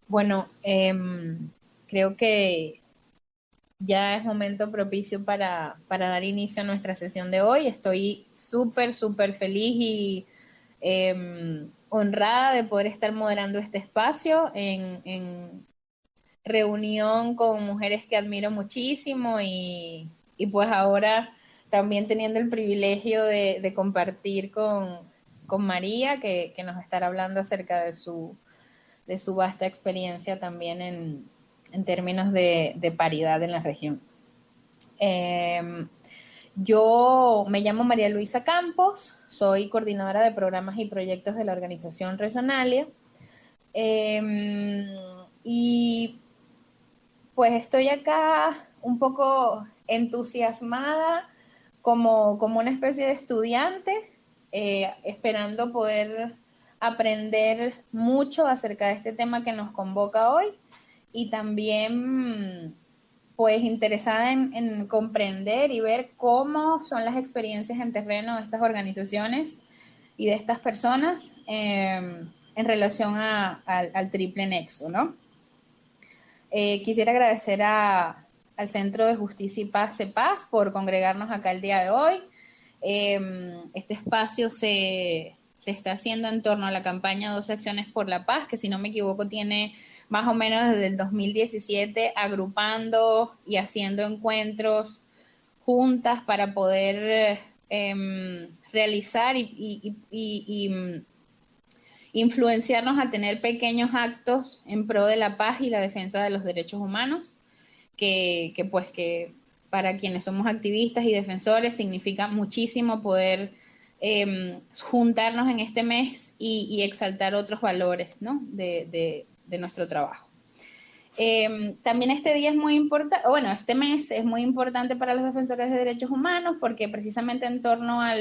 Bueno, creo que ya es momento propicio para dar inicio a nuestra sesión de hoy. Estoy súper, súper feliz y honrada de poder estar moderando este espacio en reunión con mujeres que admiro muchísimo y pues ahora también teniendo el privilegio de compartir con María, que nos estará hablando acerca de su vasta experiencia también en términos de paridad en la región. Eh, yo me llamo María Luisa Campos, soy coordinadora de programas y proyectos de la organización Resonalia. Y pues estoy acá un poco entusiasmada como una especie de estudiante, esperando poder aprender mucho acerca de este tema que nos convoca hoy y también pues interesada en comprender y ver cómo son las experiencias en terreno de estas organizaciones y de estas personas en relación al triple nexo, ¿no? Quisiera agradecer al Centro de Justicia y Paz, CEPAZ, por congregarnos acá el día de hoy. Este espacio se está haciendo en torno a la campaña 12 Acciones por la Paz, que si no me equivoco tiene más o menos desde el 2017 agrupando y haciendo encuentros juntas para poder realizar y influenciarnos a tener pequeños actos en pro de la paz y la defensa de los derechos humanos, que para quienes somos activistas y defensores significa muchísimo poder juntarnos en este mes y exaltar otros valores, ¿no? de nuestro trabajo. También este día es muy importante, bueno, este mes es muy importante para los defensores de derechos humanos porque precisamente en torno a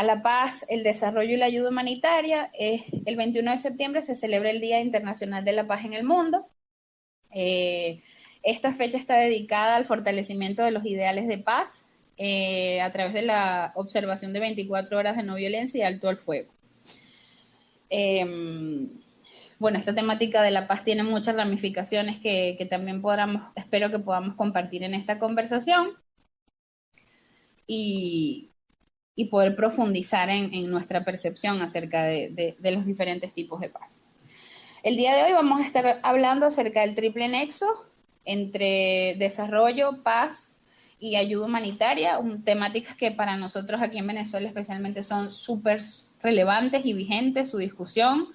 la paz, el desarrollo y la ayuda humanitaria, el 21 de septiembre se celebra el Día Internacional de la Paz en el Mundo. Esta fecha está dedicada al fortalecimiento de los ideales de paz a través de la observación de 24 horas de no violencia y alto al fuego. Bueno, esta temática de la paz tiene muchas ramificaciones que también espero que podamos compartir en esta conversación y, y poder profundizar en nuestra percepción acerca de los diferentes tipos de paz. El día de hoy vamos a estar hablando acerca del triple nexo entre desarrollo, paz y ayuda humanitaria, temáticas que para nosotros aquí en Venezuela especialmente son súper relevantes y vigentes, su discusión,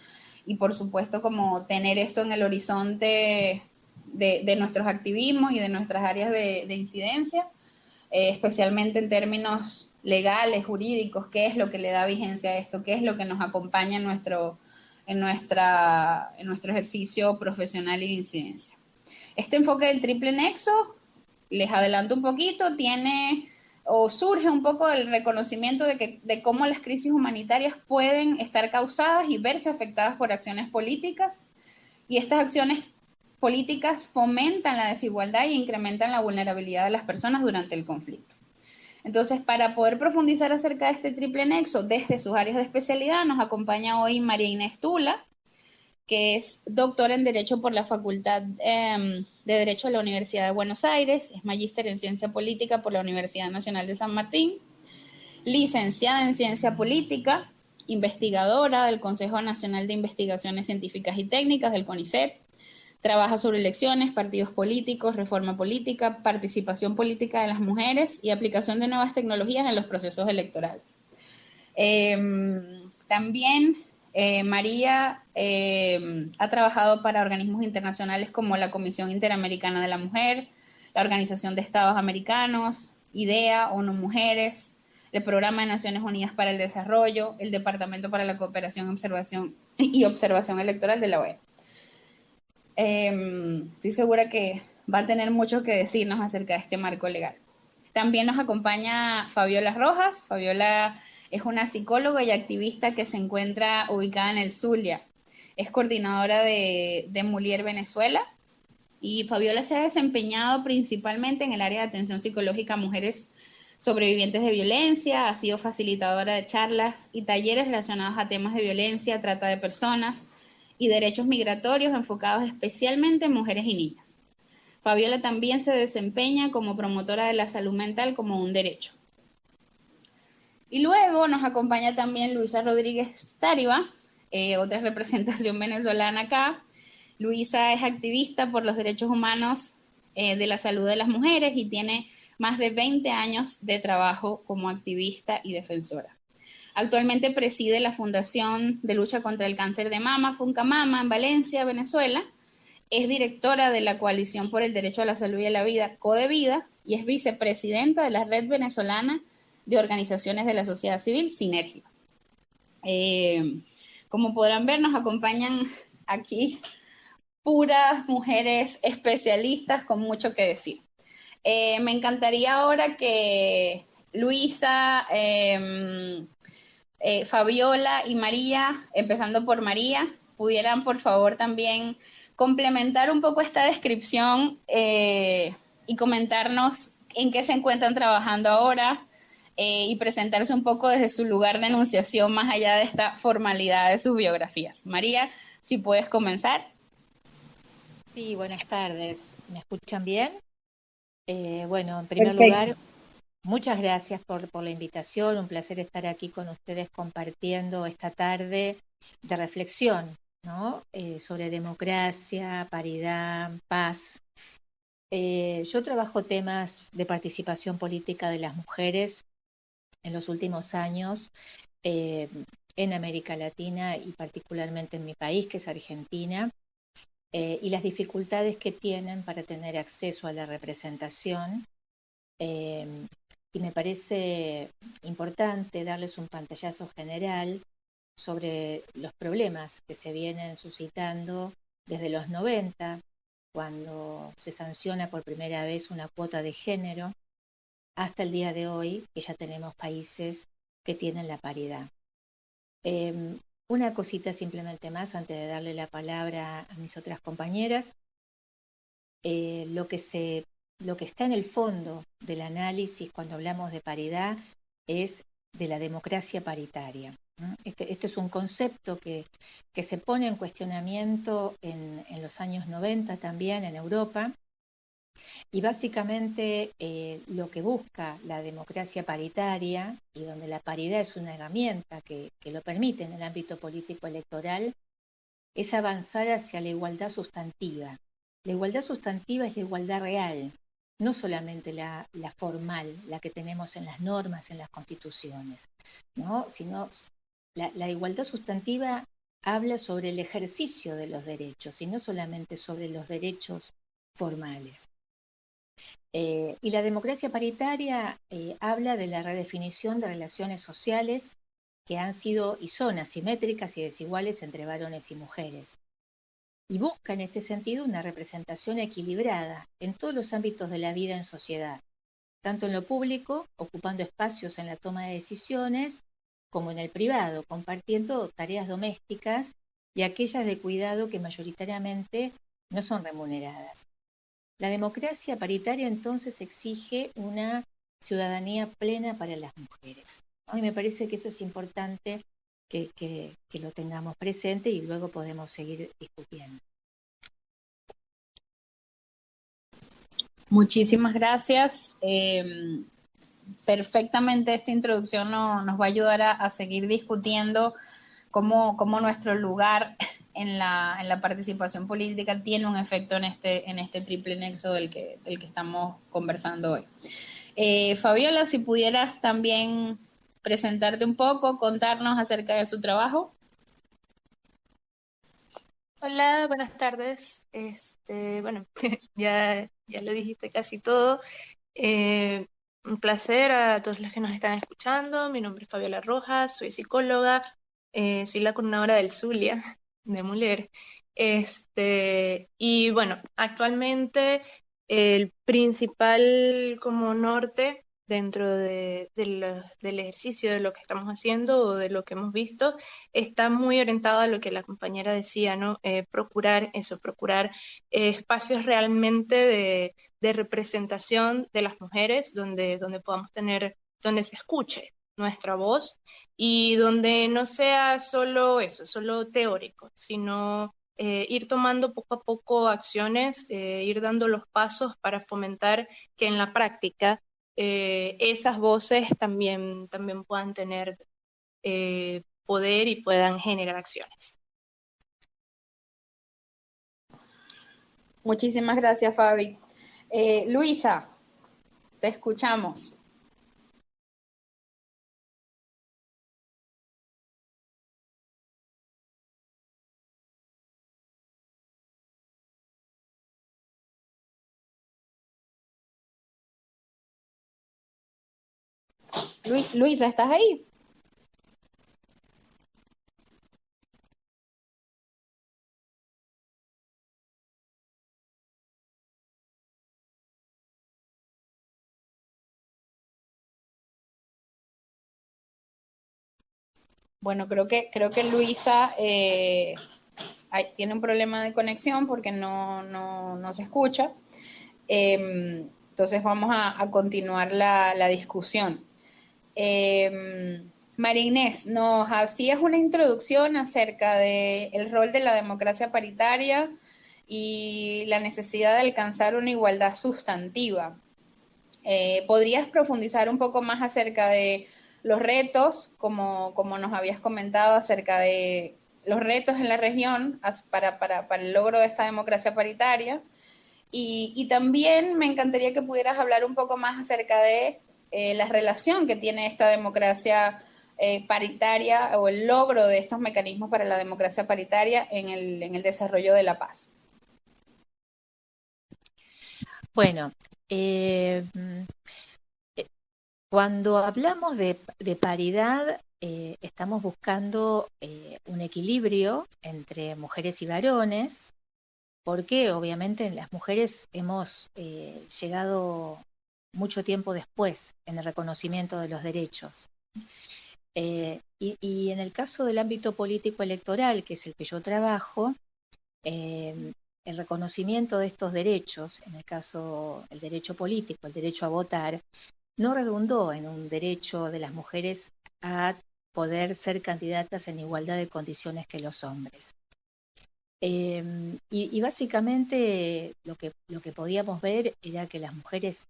y por supuesto como tener esto en el horizonte de nuestros activismos y de nuestras áreas de incidencia, especialmente en términos legales, jurídicos, qué es lo que le da vigencia a esto, qué es lo que nos acompaña en nuestro ejercicio profesional y de incidencia. Este enfoque del triple nexo, les adelanto un poquito, tiene o surge un poco del reconocimiento de cómo las crisis humanitarias pueden estar causadas y verse afectadas por acciones políticas, y estas acciones políticas fomentan la desigualdad e incrementan la vulnerabilidad de las personas durante el conflicto. Entonces, para poder profundizar acerca de este triple nexo desde sus áreas de especialidad, nos acompaña hoy María Inés Tula, que es doctora en Derecho por la Facultad de Derecho de la Universidad de Buenos Aires, es magíster en Ciencia Política por la Universidad Nacional de San Martín, licenciada en Ciencia Política, investigadora del Consejo Nacional de Investigaciones Científicas y Técnicas del CONICET, trabaja sobre elecciones, partidos políticos, reforma política, participación política de las mujeres y aplicación de nuevas tecnologías en los procesos electorales. También María ha trabajado para organismos internacionales como la Comisión Interamericana de la Mujer, la Organización de Estados Americanos, IDEA, ONU Mujeres, el Programa de Naciones Unidas para el Desarrollo, el Departamento para la Cooperación y Observación Electoral de la OEA. Estoy segura que va a tener mucho que decirnos acerca de este marco legal. También nos acompaña Fabiola Rojas. Fabiola es una psicóloga y activista que se encuentra ubicada en el Zulia. Es coordinadora de Mulier Venezuela. Y Fabiola se ha desempeñado principalmente en el área de atención psicológica a mujeres sobrevivientes de violencia, ha sido facilitadora de charlas y talleres relacionados a temas de violencia, trata de personas y derechos migratorios enfocados especialmente en mujeres y niñas. Fabiola también se desempeña como promotora de la salud mental como un derecho. Y luego nos acompaña también Luisa Rodríguez Táriba, otra representación venezolana acá. Luisa es activista por los derechos humanos de la salud de las mujeres y tiene más de 20 años de trabajo como activista y defensora. Actualmente preside la Fundación de Lucha contra el Cáncer de Mama, FUNCAMAMA, en Valencia, Venezuela. Es directora de la Coalición por el Derecho a la Salud y a la Vida, CODEVIDA, y es vicepresidenta de la Red Venezolana de Organizaciones de la Sociedad Civil, Sinergia. Como podrán ver, nos acompañan aquí puras mujeres especialistas con mucho que decir. Me encantaría ahora que Luisa, Fabiola y María, empezando por María, pudieran por favor también complementar un poco esta descripción y comentarnos en qué se encuentran trabajando ahora y presentarse un poco desde su lugar de enunciación más allá de esta formalidad de sus biografías. María, si puedes comenzar. Sí, buenas tardes. ¿Me escuchan bien? Bueno, en primer Perfecto. lugar, muchas gracias por la invitación. Un placer estar aquí con ustedes compartiendo esta tarde de reflexión, ¿no? Sobre democracia, paridad, paz. Yo trabajo temas de participación política de las mujeres en los últimos años eh, en América Latina y particularmente en mi país, que es Argentina. Y las dificultades que tienen para tener acceso a la representación. eh, y me parece importante darles un pantallazo general sobre los problemas que se vienen suscitando desde los 90, cuando se sanciona por primera vez una cuota de género, hasta el día de hoy, que ya tenemos países que tienen la paridad. Una cosita simplemente más antes de darle la palabra a mis otras compañeras. Lo que está en el fondo del análisis cuando hablamos de paridad es de la democracia paritaria, ¿no? Este es un concepto que se pone en cuestionamiento en los años 90 también en Europa, y básicamente lo que busca la democracia paritaria, y donde la paridad es una herramienta que lo permite en el ámbito político electoral, es avanzar hacia la igualdad sustantiva. La igualdad sustantiva es la igualdad real, no solamente la formal, la que tenemos en las normas, en las constituciones, ¿no? Sino la igualdad sustantiva habla sobre el ejercicio de los derechos y no solamente sobre los derechos formales. Y la democracia paritaria habla de la redefinición de relaciones sociales que han sido y son asimétricas y desiguales entre varones y mujeres. Y busca en este sentido una representación equilibrada en todos los ámbitos de la vida en sociedad, tanto en lo público, ocupando espacios en la toma de decisiones, como en el privado, compartiendo tareas domésticas y aquellas de cuidado que mayoritariamente no son remuneradas. La democracia paritaria entonces exige una ciudadanía plena para las mujeres. A mí me parece que eso es importante que lo tengamos presente y luego podemos seguir discutiendo. Muchísimas gracias. Perfectamente esta introducción nos va a ayudar a seguir discutiendo cómo nuestro lugar en la participación política tiene un efecto en este triple nexo del que estamos conversando hoy. Fabiola, si pudieras también presentarte un poco, contarnos acerca de su trabajo. Hola, buenas tardes. Bueno, ya lo dijiste casi todo. Un placer a todos los que nos están escuchando. Mi nombre es Fabiola Rojas, soy psicóloga, soy la coordinadora del Zulia de Muller. Y bueno, actualmente el principal como norte dentro del ejercicio de lo que estamos haciendo o de lo que hemos visto está muy orientado a lo que la compañera decía, ¿no? Procurar espacios realmente de representación de las mujeres donde podamos tener, donde se escuche nuestra voz y donde no sea solo eso, solo teórico, sino ir tomando poco a poco acciones, ir dando los pasos para fomentar que en la práctica esas voces también puedan tener poder y puedan generar acciones. Muchísimas gracias, Fabi. Luisa, te escuchamos. Luisa, ¿estás ahí? Bueno, creo que Luisa tiene un problema de conexión porque no se escucha. Entonces vamos a continuar la discusión. María Inés, nos hacías una introducción acerca del rol de la democracia paritaria y la necesidad de alcanzar una igualdad sustantiva. ¿Podrías profundizar un poco más acerca de los retos, como nos habías comentado, acerca de los retos en la región para el logro de esta democracia paritaria? Y también me encantaría que pudieras hablar un poco más acerca de la relación que tiene esta democracia paritaria o el logro de estos mecanismos para la democracia paritaria en el desarrollo de la paz. Bueno, cuando hablamos de paridad, estamos buscando un equilibrio entre mujeres y varones, porque obviamente las mujeres hemos llegado mucho tiempo después en el reconocimiento de los derechos. Y en el caso del ámbito político electoral, que es el que yo trabajo, el reconocimiento de estos derechos, en el caso el derecho político, el derecho a votar, no redundó en un derecho de las mujeres a poder ser candidatas en igualdad de condiciones que los hombres. Y básicamente lo que podíamos ver era que las mujeres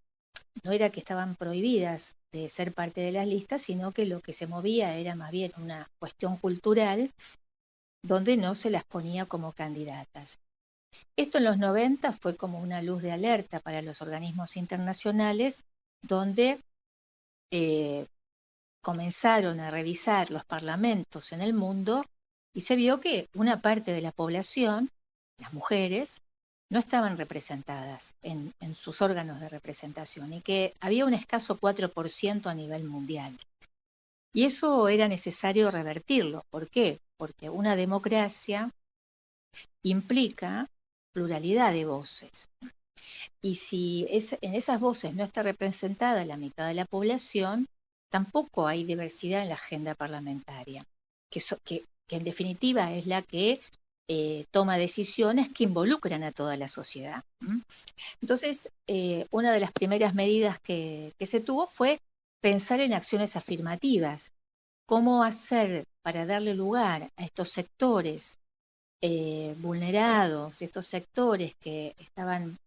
no era que estaban prohibidas de ser parte de las listas, sino que lo que se movía era más bien una cuestión cultural donde no se las ponía como candidatas. Esto en los 90 fue como una luz de alerta para los organismos internacionales, donde comenzaron a revisar los parlamentos en el mundo y se vio que una parte de la población, las mujeres, no estaban representadas en sus órganos de representación y que había un escaso 4% a nivel mundial. Y eso era necesario revertirlo. ¿Por qué? Porque una democracia implica pluralidad de voces. Y si en esas voces no está representada la mitad de la población, tampoco hay diversidad en la agenda parlamentaria, que en definitiva es la que toma decisiones que involucran a toda la sociedad. Entonces, una de las primeras medidas que se tuvo fue pensar en acciones afirmativas. ¿Cómo hacer para darle lugar a estos sectores vulnerados, estos sectores que estaban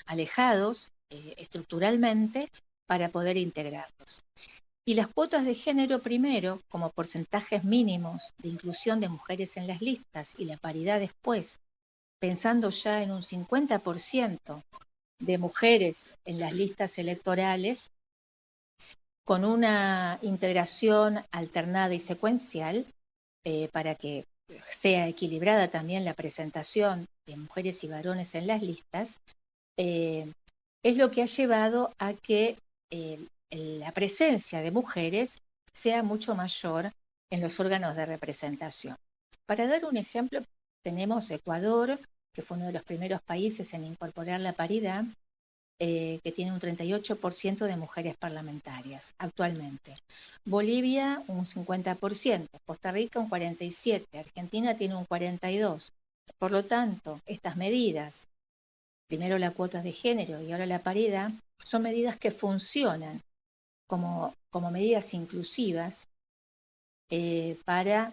alejados estructuralmente para poder integrarlos? Y las cuotas de género primero, como porcentajes mínimos de inclusión de mujeres en las listas y la paridad después, pensando ya en un 50% de mujeres en las listas electorales, con una integración alternada y secuencial para que sea equilibrada también la presentación de mujeres y varones en las listas, es lo que ha llevado a que la presencia de mujeres sea mucho mayor en los órganos de representación. Para dar un ejemplo, tenemos Ecuador, que fue uno de los primeros países en incorporar la paridad, que tiene un 38% de mujeres parlamentarias actualmente. Bolivia un 50%, Costa Rica un 47%, Argentina tiene un 42%. Por lo tanto, estas medidas, primero la cuota de género y ahora la paridad, son medidas que funcionan como medidas inclusivas para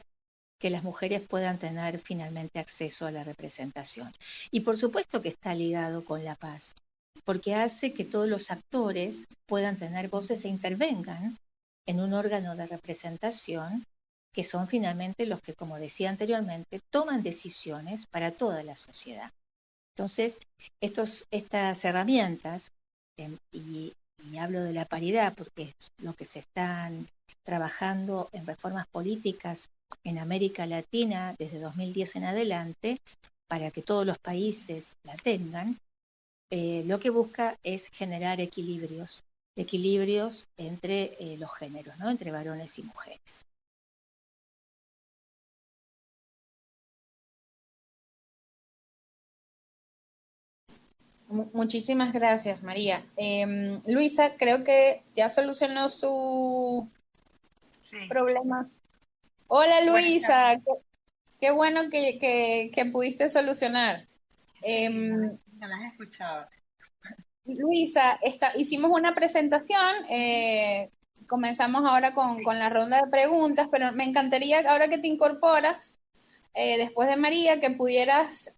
que las mujeres puedan tener finalmente acceso a la representación. Y por supuesto que está ligado con la paz, porque hace que todos los actores puedan tener voces e intervengan en un órgano de representación que son finalmente los que, como decía anteriormente, toman decisiones para toda la sociedad. Entonces, estas herramientas, y hablo de la paridad porque es lo que se están trabajando en reformas políticas en América Latina desde 2010 en adelante, para que todos los países la tengan, lo que busca es generar equilibrios entre los géneros, ¿no? Entre varones y mujeres. Muchísimas gracias, María. Luisa, creo que ya solucionó su problema. Hola, Luisa. Qué bueno que pudiste solucionar. No las he escuchado. Luisa, hicimos una presentación, comenzamos ahora con la ronda de preguntas, pero me encantaría ahora que te incorporas, después de María, que pudieras,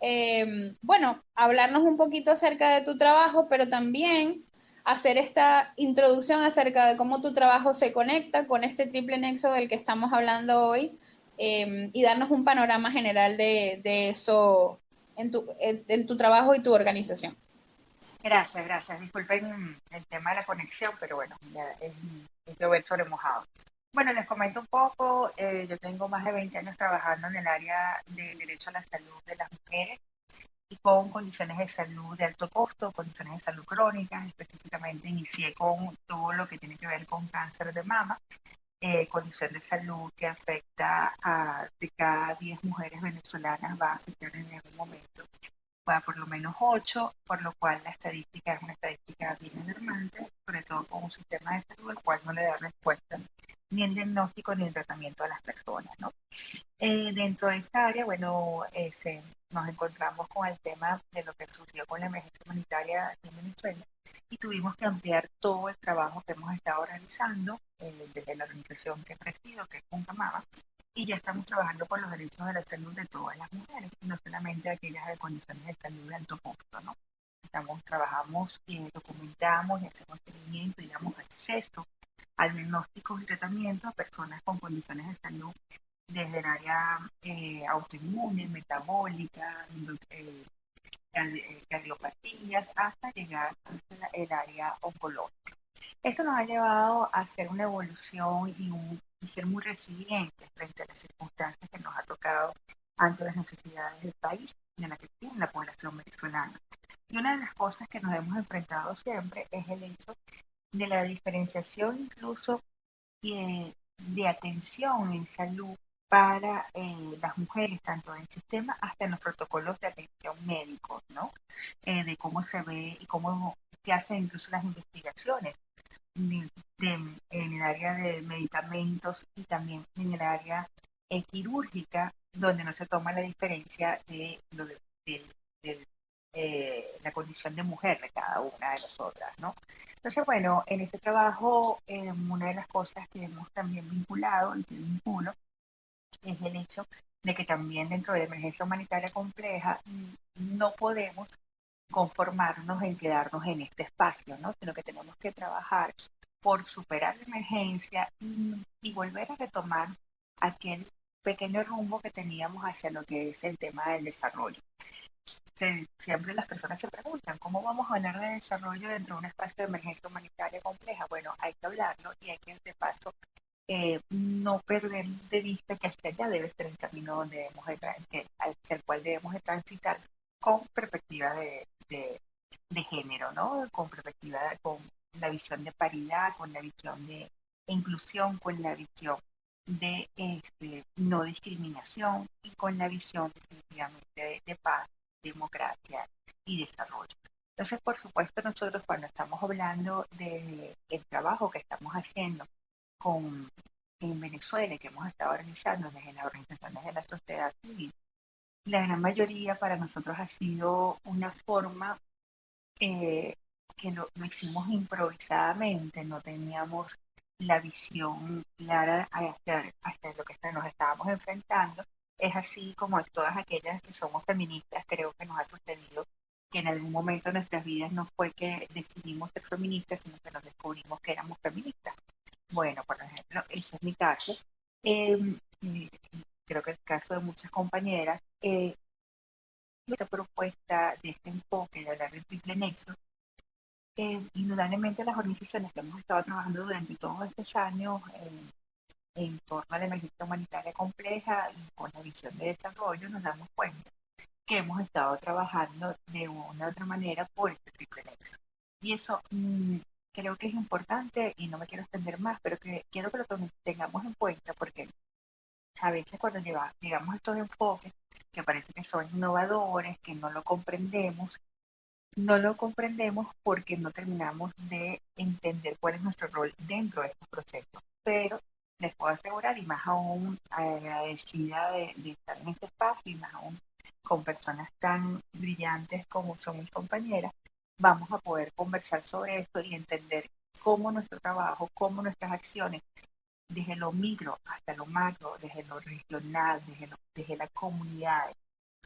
bueno, hablarnos un poquito acerca de tu trabajo, pero también hacer esta introducción acerca de cómo tu trabajo se conecta con este triple nexo del que estamos hablando hoy, y darnos un panorama general de eso en tu trabajo y tu organización. Gracias. Disculpen el tema de la conexión, pero bueno, ya es llover sobre mojado. Bueno, les comento un poco. Yo tengo más de 20 años trabajando en el área de derecho a la salud de las mujeres y con condiciones de salud de alto costo, condiciones de salud crónicas. Específicamente inicié con todo lo que tiene que ver con cáncer de mama, condición de salud que afecta a de cada 10 mujeres venezolanas, va a afectar en algún momento a por lo menos 8, por lo cual la estadística es una estadística bien alarmante, sobre todo con un sistema de salud el cual no le da respuesta ni en diagnóstico ni en tratamiento a las personas, ¿no? Dentro de esta área, bueno, nos encontramos con el tema de lo que surgió con la emergencia humanitaria en Venezuela y tuvimos que ampliar todo el trabajo que hemos estado realizando desde la organización que presido, que es Puncamama, y ya estamos trabajando por los derechos de la salud de todas las mujeres, no solamente aquellas de condiciones de salud de alto costo, ¿no? Trabajamos y documentamos y hacemos seguimiento y damos acceso al diagnóstico y tratamiento a personas con condiciones de salud desde el área autoinmune, metabólica, cardiopatías, hasta llegar hasta el área oncológica. Esto nos ha llevado a hacer una evolución y ser muy resilientes frente a las circunstancias que nos ha tocado ante las necesidades del país y en la que tiene la población venezolana. Y una de las cosas que nos hemos enfrentado siempre es el hecho de la diferenciación incluso de atención en salud para las mujeres, tanto en el sistema hasta en los protocolos de atención médicos, ¿no? De cómo se ve y cómo se hacen incluso las investigaciones en el área de medicamentos y también en el área quirúrgica, donde no se toma la diferencia de la condición de mujer de cada una de nosotras, ¿no? Entonces, bueno, en este trabajo, una de las cosas que hemos también vinculado y que vinculo es el hecho de que también dentro de la emergencia humanitaria compleja no podemos conformarnos en quedarnos en este espacio, ¿no? Sino que tenemos que trabajar por superar la emergencia y volver a retomar aquel pequeño rumbo que teníamos hacia lo que es el tema del desarrollo. Siempre las personas se preguntan, ¿cómo vamos a hablar de desarrollo dentro de un espacio de emergencia humanitaria compleja? Bueno, hay que hablarlo y hay que, de paso, no perder de vista que hasta allá debe ser el camino donde debemos hacia el cual debemos de transitar con perspectiva de género, ¿no? Con perspectiva, con la visión de paridad, con la visión de inclusión, con la visión de no discriminación y con la visión definitivamente de paz, democracia y desarrollo. Entonces, por supuesto, nosotros cuando estamos hablando del trabajo que estamos haciendo en Venezuela, que hemos estado organizando desde las organizaciones de la sociedad civil, la gran mayoría para nosotros ha sido una forma que lo hicimos improvisadamente, no teníamos la visión clara hacia lo que nos estábamos enfrentando. Es así como a todas aquellas que somos feministas, creo que nos ha sucedido que en algún momento de nuestras vidas no fue que decidimos ser feministas, sino que nos descubrimos que éramos feministas. Bueno, por ejemplo, ese es mi caso. Creo que el caso de muchas compañeras, esta propuesta de este enfoque de hablar del triple nexo, indudablemente las organizaciones que hemos estado trabajando durante todos estos años en torno a la emergencia humanitaria compleja y con la visión de desarrollo, nos damos cuenta que hemos estado trabajando de una u otra manera por este triple nexo. Y eso creo que es importante, y no me quiero extender más, pero que quiero que lo tengamos en cuenta, porque a veces cuando llegamos a estos enfoques que parece que son innovadores, que no lo comprendemos porque no terminamos de entender cuál es nuestro rol dentro de estos procesos. Pero les puedo asegurar, y más aún agradecida de estar en este espacio, y más aún con personas tan brillantes como son mis compañeras, vamos a poder conversar sobre esto y entender cómo nuestro trabajo, cómo nuestras acciones, desde lo micro hasta lo macro, desde lo regional, desde la comunidad,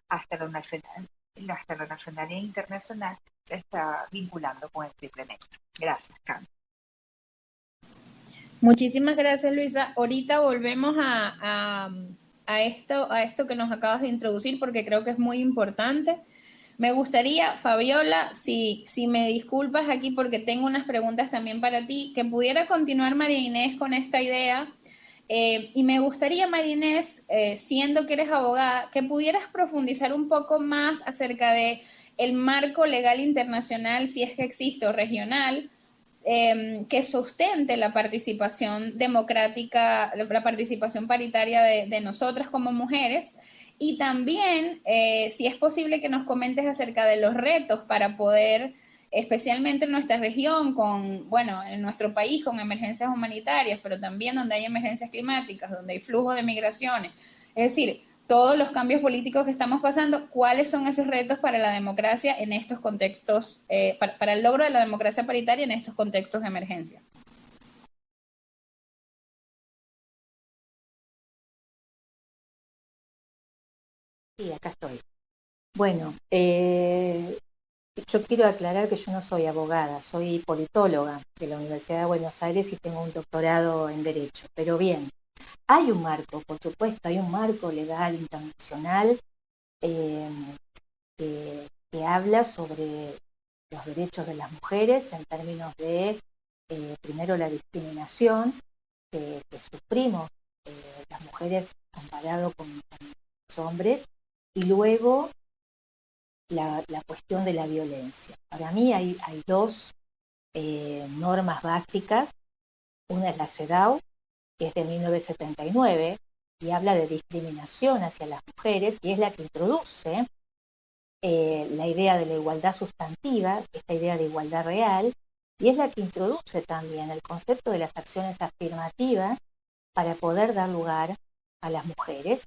hasta lo nacional e internacional, se está vinculando con el triple nexo. Gracias, Carmen. Muchísimas gracias, Luisa. Ahorita volvemos a esto que nos acabas de introducir, porque creo que es muy importante. Me gustaría, Fabiola, si me disculpas aquí porque tengo unas preguntas también para ti, que pudiera continuar María Inés con esta idea. Y me gustaría, María Inés, siendo que eres abogada, que pudieras profundizar un poco más acerca de el marco legal internacional, si es que existe, o regional, que sustente la participación democrática, la participación paritaria de nosotras como mujeres, y también, si es posible, que nos comentes acerca de los retos para poder, especialmente en nuestra región, en nuestro país con emergencias humanitarias, pero también donde hay emergencias climáticas, donde hay flujo de migraciones, es decir, todos los cambios políticos que estamos pasando, ¿cuáles son esos retos para la democracia en estos contextos, para el logro de la democracia paritaria en estos contextos de emergencia? Sí, acá estoy. Bueno, yo quiero aclarar que yo no soy abogada, soy politóloga de la Universidad de Buenos Aires y tengo un doctorado en Derecho. Pero bien, hay un marco, por supuesto, hay un marco legal internacional que habla sobre los derechos de las mujeres en términos de, primero, la discriminación que sufrimos las mujeres comparado con los hombres, y luego la cuestión de la violencia. Para mí hay dos normas básicas. Una es la CEDAW, que es de 1979, y habla de discriminación hacia las mujeres, y es la que introduce la idea de la igualdad sustantiva, esta idea de igualdad real, y es la que introduce también el concepto de las acciones afirmativas para poder dar lugar a las mujeres,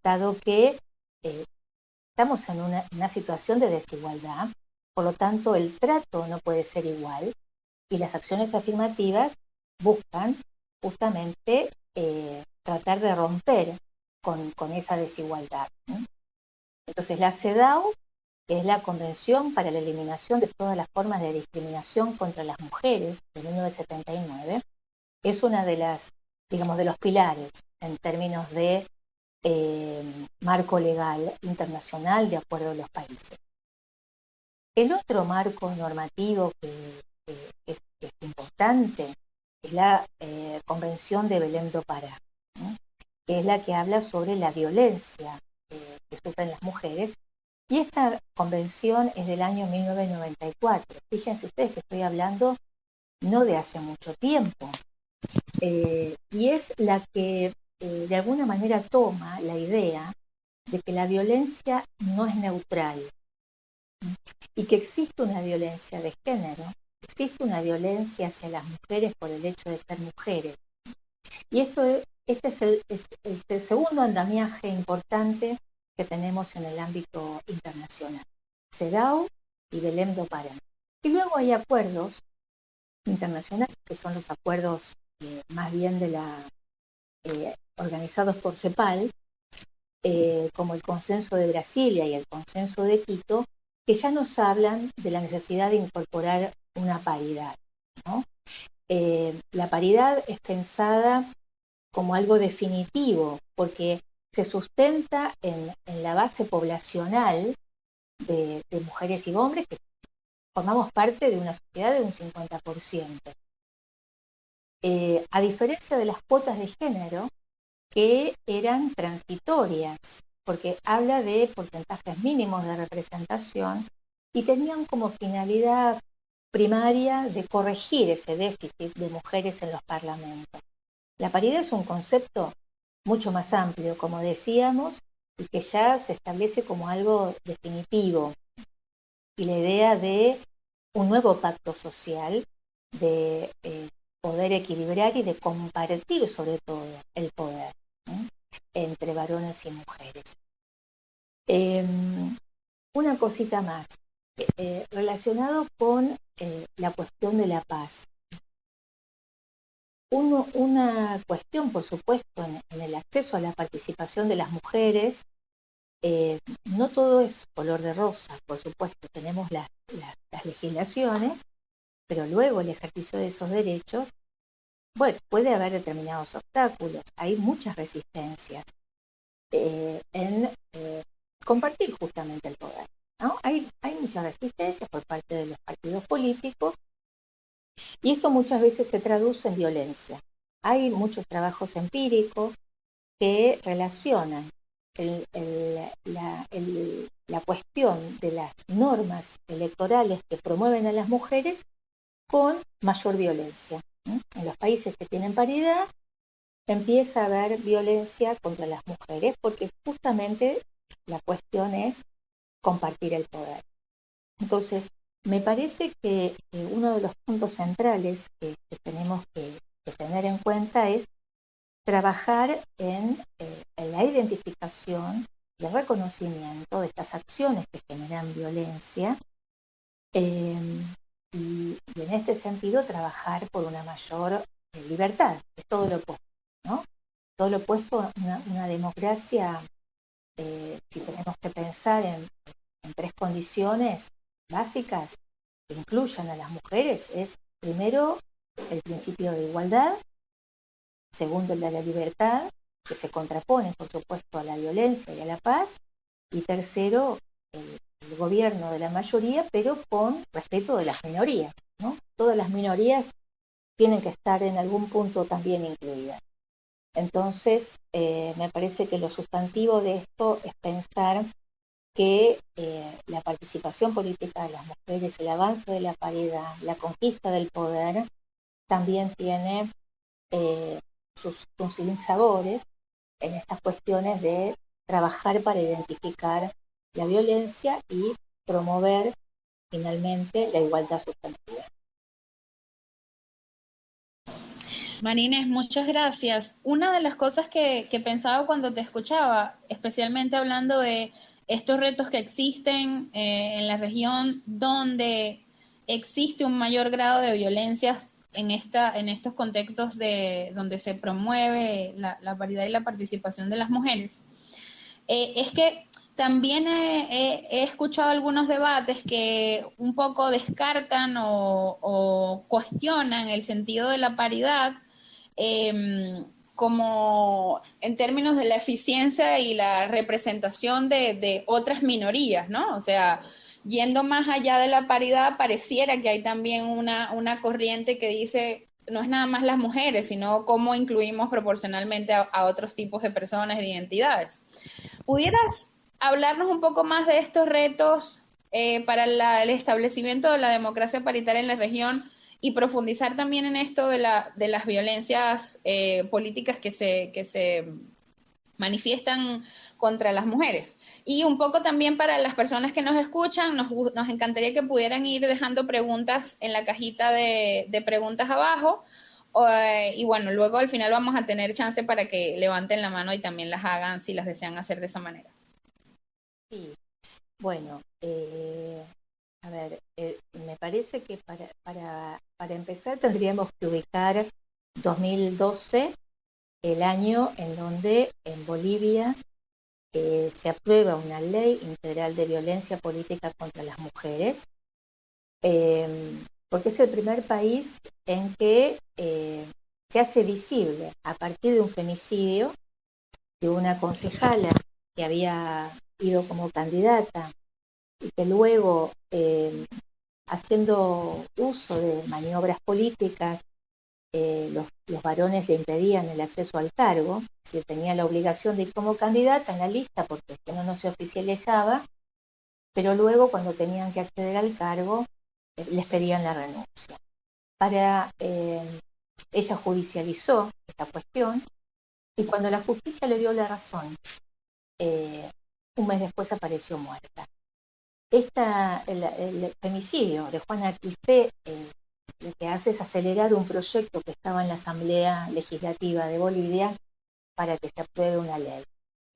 dado que estamos en una situación de desigualdad, por lo tanto el trato no puede ser igual, y las acciones afirmativas buscan justamente tratar de romper con esa desigualdad, ¿no? Entonces la CEDAW es la Convención para la Eliminación de todas las formas de discriminación contra las mujeres de 1979, es una de las, digamos, de los pilares en términos de marco legal internacional de acuerdo a los países. El otro marco normativo que es importante es la Convención de Belém do Pará, ¿no? Que es la que habla sobre la violencia que sufren las mujeres, y esta convención es del año 1994. Fíjense ustedes que estoy hablando no de hace mucho tiempo, y es la que de alguna manera toma la idea de que la violencia no es neutral, ¿sí? Y que existe una violencia de género, existe una violencia hacia las mujeres por el hecho de ser mujeres. Y este es el segundo andamiaje importante que tenemos en el ámbito internacional, CEDAW y Belém do Pará. Y luego hay acuerdos internacionales, que son los acuerdos más bien de organizados por CEPAL, como el Consenso de Brasilia y el Consenso de Quito, que ya nos hablan de la necesidad de incorporar una paridad, ¿no? La paridad es pensada como algo definitivo, porque se sustenta en la base poblacional de mujeres y hombres que formamos parte de una sociedad de un 50%. A diferencia de las cuotas de género, que eran transitorias, porque habla de porcentajes mínimos de representación y tenían como finalidad primaria de corregir ese déficit de mujeres en los parlamentos. La paridad es un concepto mucho más amplio, como decíamos, y que ya se establece como algo definitivo. Y la idea de un nuevo pacto social, de poder equilibrar y de compartir sobre todo el poder, ¿no?, entre varones y mujeres. Una cosita más, relacionado con la cuestión de la paz. Una cuestión, por supuesto, en el acceso a la participación de las mujeres, no todo es color de rosa, por supuesto, tenemos las legislaciones, pero luego el ejercicio de esos derechos, bueno, puede haber determinados obstáculos, hay muchas resistencias en compartir justamente el poder, ¿no? Hay muchas resistencias por parte de los partidos políticos y esto muchas veces se traduce en violencia. Hay muchos trabajos empíricos que relacionan la cuestión de las normas electorales que promueven a las mujeres con mayor violencia, ¿no? En los países que tienen paridad empieza a haber violencia contra las mujeres porque justamente la cuestión es compartir el poder. Entonces, me parece que uno de los puntos centrales que tenemos que tener en cuenta es trabajar en la identificación y el reconocimiento de estas acciones que generan violencia y en este sentido trabajar por una mayor libertad, es todo lo opuesto, ¿no? Todo lo opuesto a una democracia, si tenemos que pensar en tres condiciones básicas que incluyan a las mujeres, es primero el principio de igualdad, segundo el de la libertad, que se contrapone por supuesto a la violencia y a la paz, y tercero el gobierno de la mayoría, pero con respeto de las minorías, ¿no? Todas las minorías tienen que estar en algún punto también incluidas. Entonces, me parece que lo sustantivo de esto es pensar que la participación política de las mujeres, el avance de la paridad, la conquista del poder, también tiene sus sinsabores en estas cuestiones de trabajar para identificar la violencia y promover finalmente la igualdad sustantiva. Marines, muchas gracias. Una de las cosas que pensaba cuando te escuchaba, especialmente hablando de estos retos que existen en la región donde existe un mayor grado de violencia en estos contextos donde se promueve la paridad y la participación de las mujeres, es que también he escuchado algunos debates que un poco descartan o cuestionan el sentido de la paridad, como en términos de la eficiencia y la representación de otras minorías, ¿no? O sea, yendo más allá de la paridad, pareciera que hay también una corriente que dice, no es nada más las mujeres, sino cómo incluimos proporcionalmente a otros tipos de personas, de identidades. ¿Pudieras hablarnos un poco más de estos retos para el establecimiento de la democracia paritaria en la región y profundizar también en esto de las violencias políticas que se manifiestan contra las mujeres? Y un poco también para las personas que nos escuchan, nos encantaría que pudieran ir dejando preguntas en la cajita de preguntas abajo. Y bueno, luego al final vamos a tener chance para que levanten la mano y también las hagan si las desean hacer de esa manera. Sí, bueno, a ver, me parece que para empezar tendríamos que ubicar 2012, el año en donde en Bolivia se aprueba una ley integral de violencia política contra las mujeres, porque es el primer país en que se hace visible a partir de un femicidio de una concejala que había ido como candidata y que luego, haciendo uso de maniobras políticas, los varones le impedían el acceso al cargo, si tenía la obligación de ir como candidata en la lista porque no se oficializaba, pero luego cuando tenían que acceder al cargo les pedían la renuncia. Ella judicializó esta cuestión y cuando la justicia le dio la razón, un mes después apareció muerta. El femicidio de Juana Quispe lo que hace es acelerar un proyecto que estaba en la Asamblea Legislativa de Bolivia para que se apruebe una ley.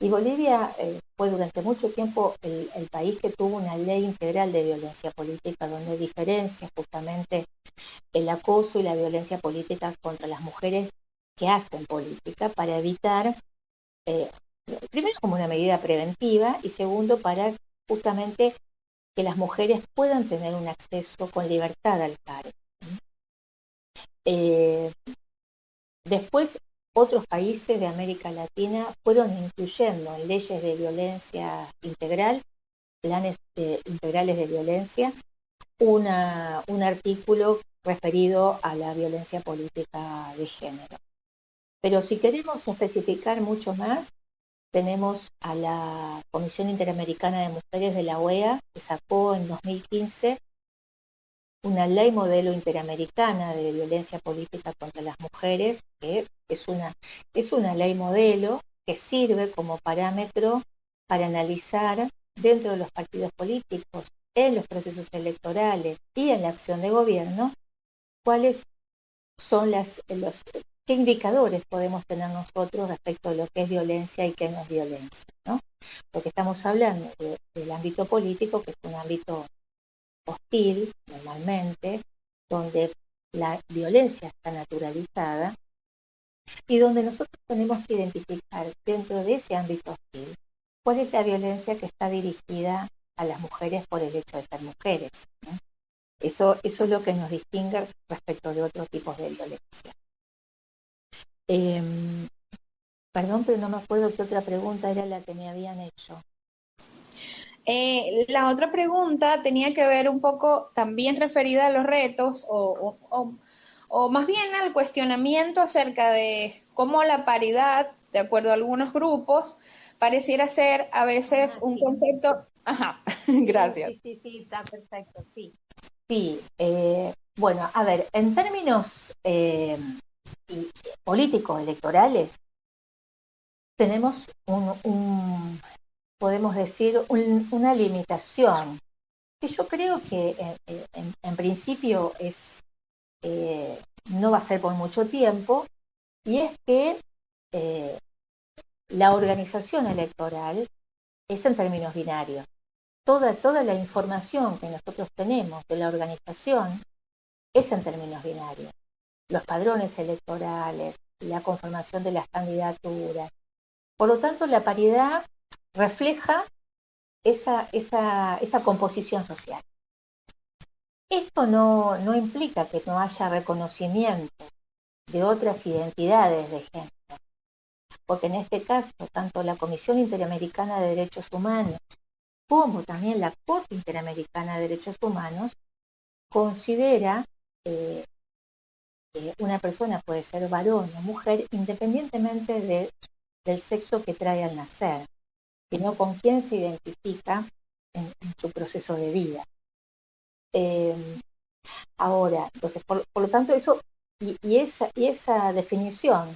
Y Bolivia fue durante mucho tiempo el país que tuvo una ley integral de violencia política, donde diferencia justamente el acoso y la violencia política contra las mujeres que hacen política para evitar, primero como una medida preventiva y segundo para justamente que las mujeres puedan tener un acceso con libertad al cargo. Después, otros países de América Latina fueron incluyendo en leyes de violencia integral, planes integrales de violencia, un artículo referido a la violencia política de género. Pero si queremos especificar mucho más, tenemos a la Comisión Interamericana de Mujeres de la OEA, que sacó en 2015 una ley modelo interamericana de violencia política contra las mujeres, que es una ley modelo que sirve como parámetro para analizar dentro de los partidos políticos, en los procesos electorales y en la acción de gobierno, cuáles son qué indicadores podemos tener nosotros respecto a lo que es violencia y qué no es violencia, ¿no? Porque estamos hablando del ámbito político, que es un ámbito hostil, normalmente, donde la violencia está naturalizada y donde nosotros tenemos que identificar dentro de ese ámbito hostil cuál es la violencia que está dirigida a las mujeres por el hecho de ser mujeres, ¿no? Eso es lo que nos distingue respecto de otros tipos de violencia. Perdón, pero no me acuerdo qué otra pregunta era la que me habían hecho. La otra pregunta tenía que ver un poco también referida a los retos o más bien al cuestionamiento acerca de cómo la paridad, de acuerdo a algunos grupos, pareciera ser a veces un concepto... Ajá, gracias. Sí, está perfecto, sí. Sí, bueno, a ver, en términos políticos electorales, tenemos podemos decir, una limitación que yo creo que en principio no va a ser por mucho tiempo, y es que la organización electoral es en términos binarios. Toda la información que nosotros tenemos de la organización es en términos binarios. Los padrones electorales, la conformación de las candidaturas. Por lo tanto, la paridad refleja esa composición social. Esto no implica que no haya reconocimiento de otras identidades de género, porque en este caso, tanto la Comisión Interamericana de Derechos Humanos como también la Corte Interamericana de Derechos Humanos considera que una persona puede ser varón o mujer independientemente del sexo que trae al nacer, sino con quién se identifica en su proceso de vida. Ahora, entonces, por lo tanto, eso y esa definición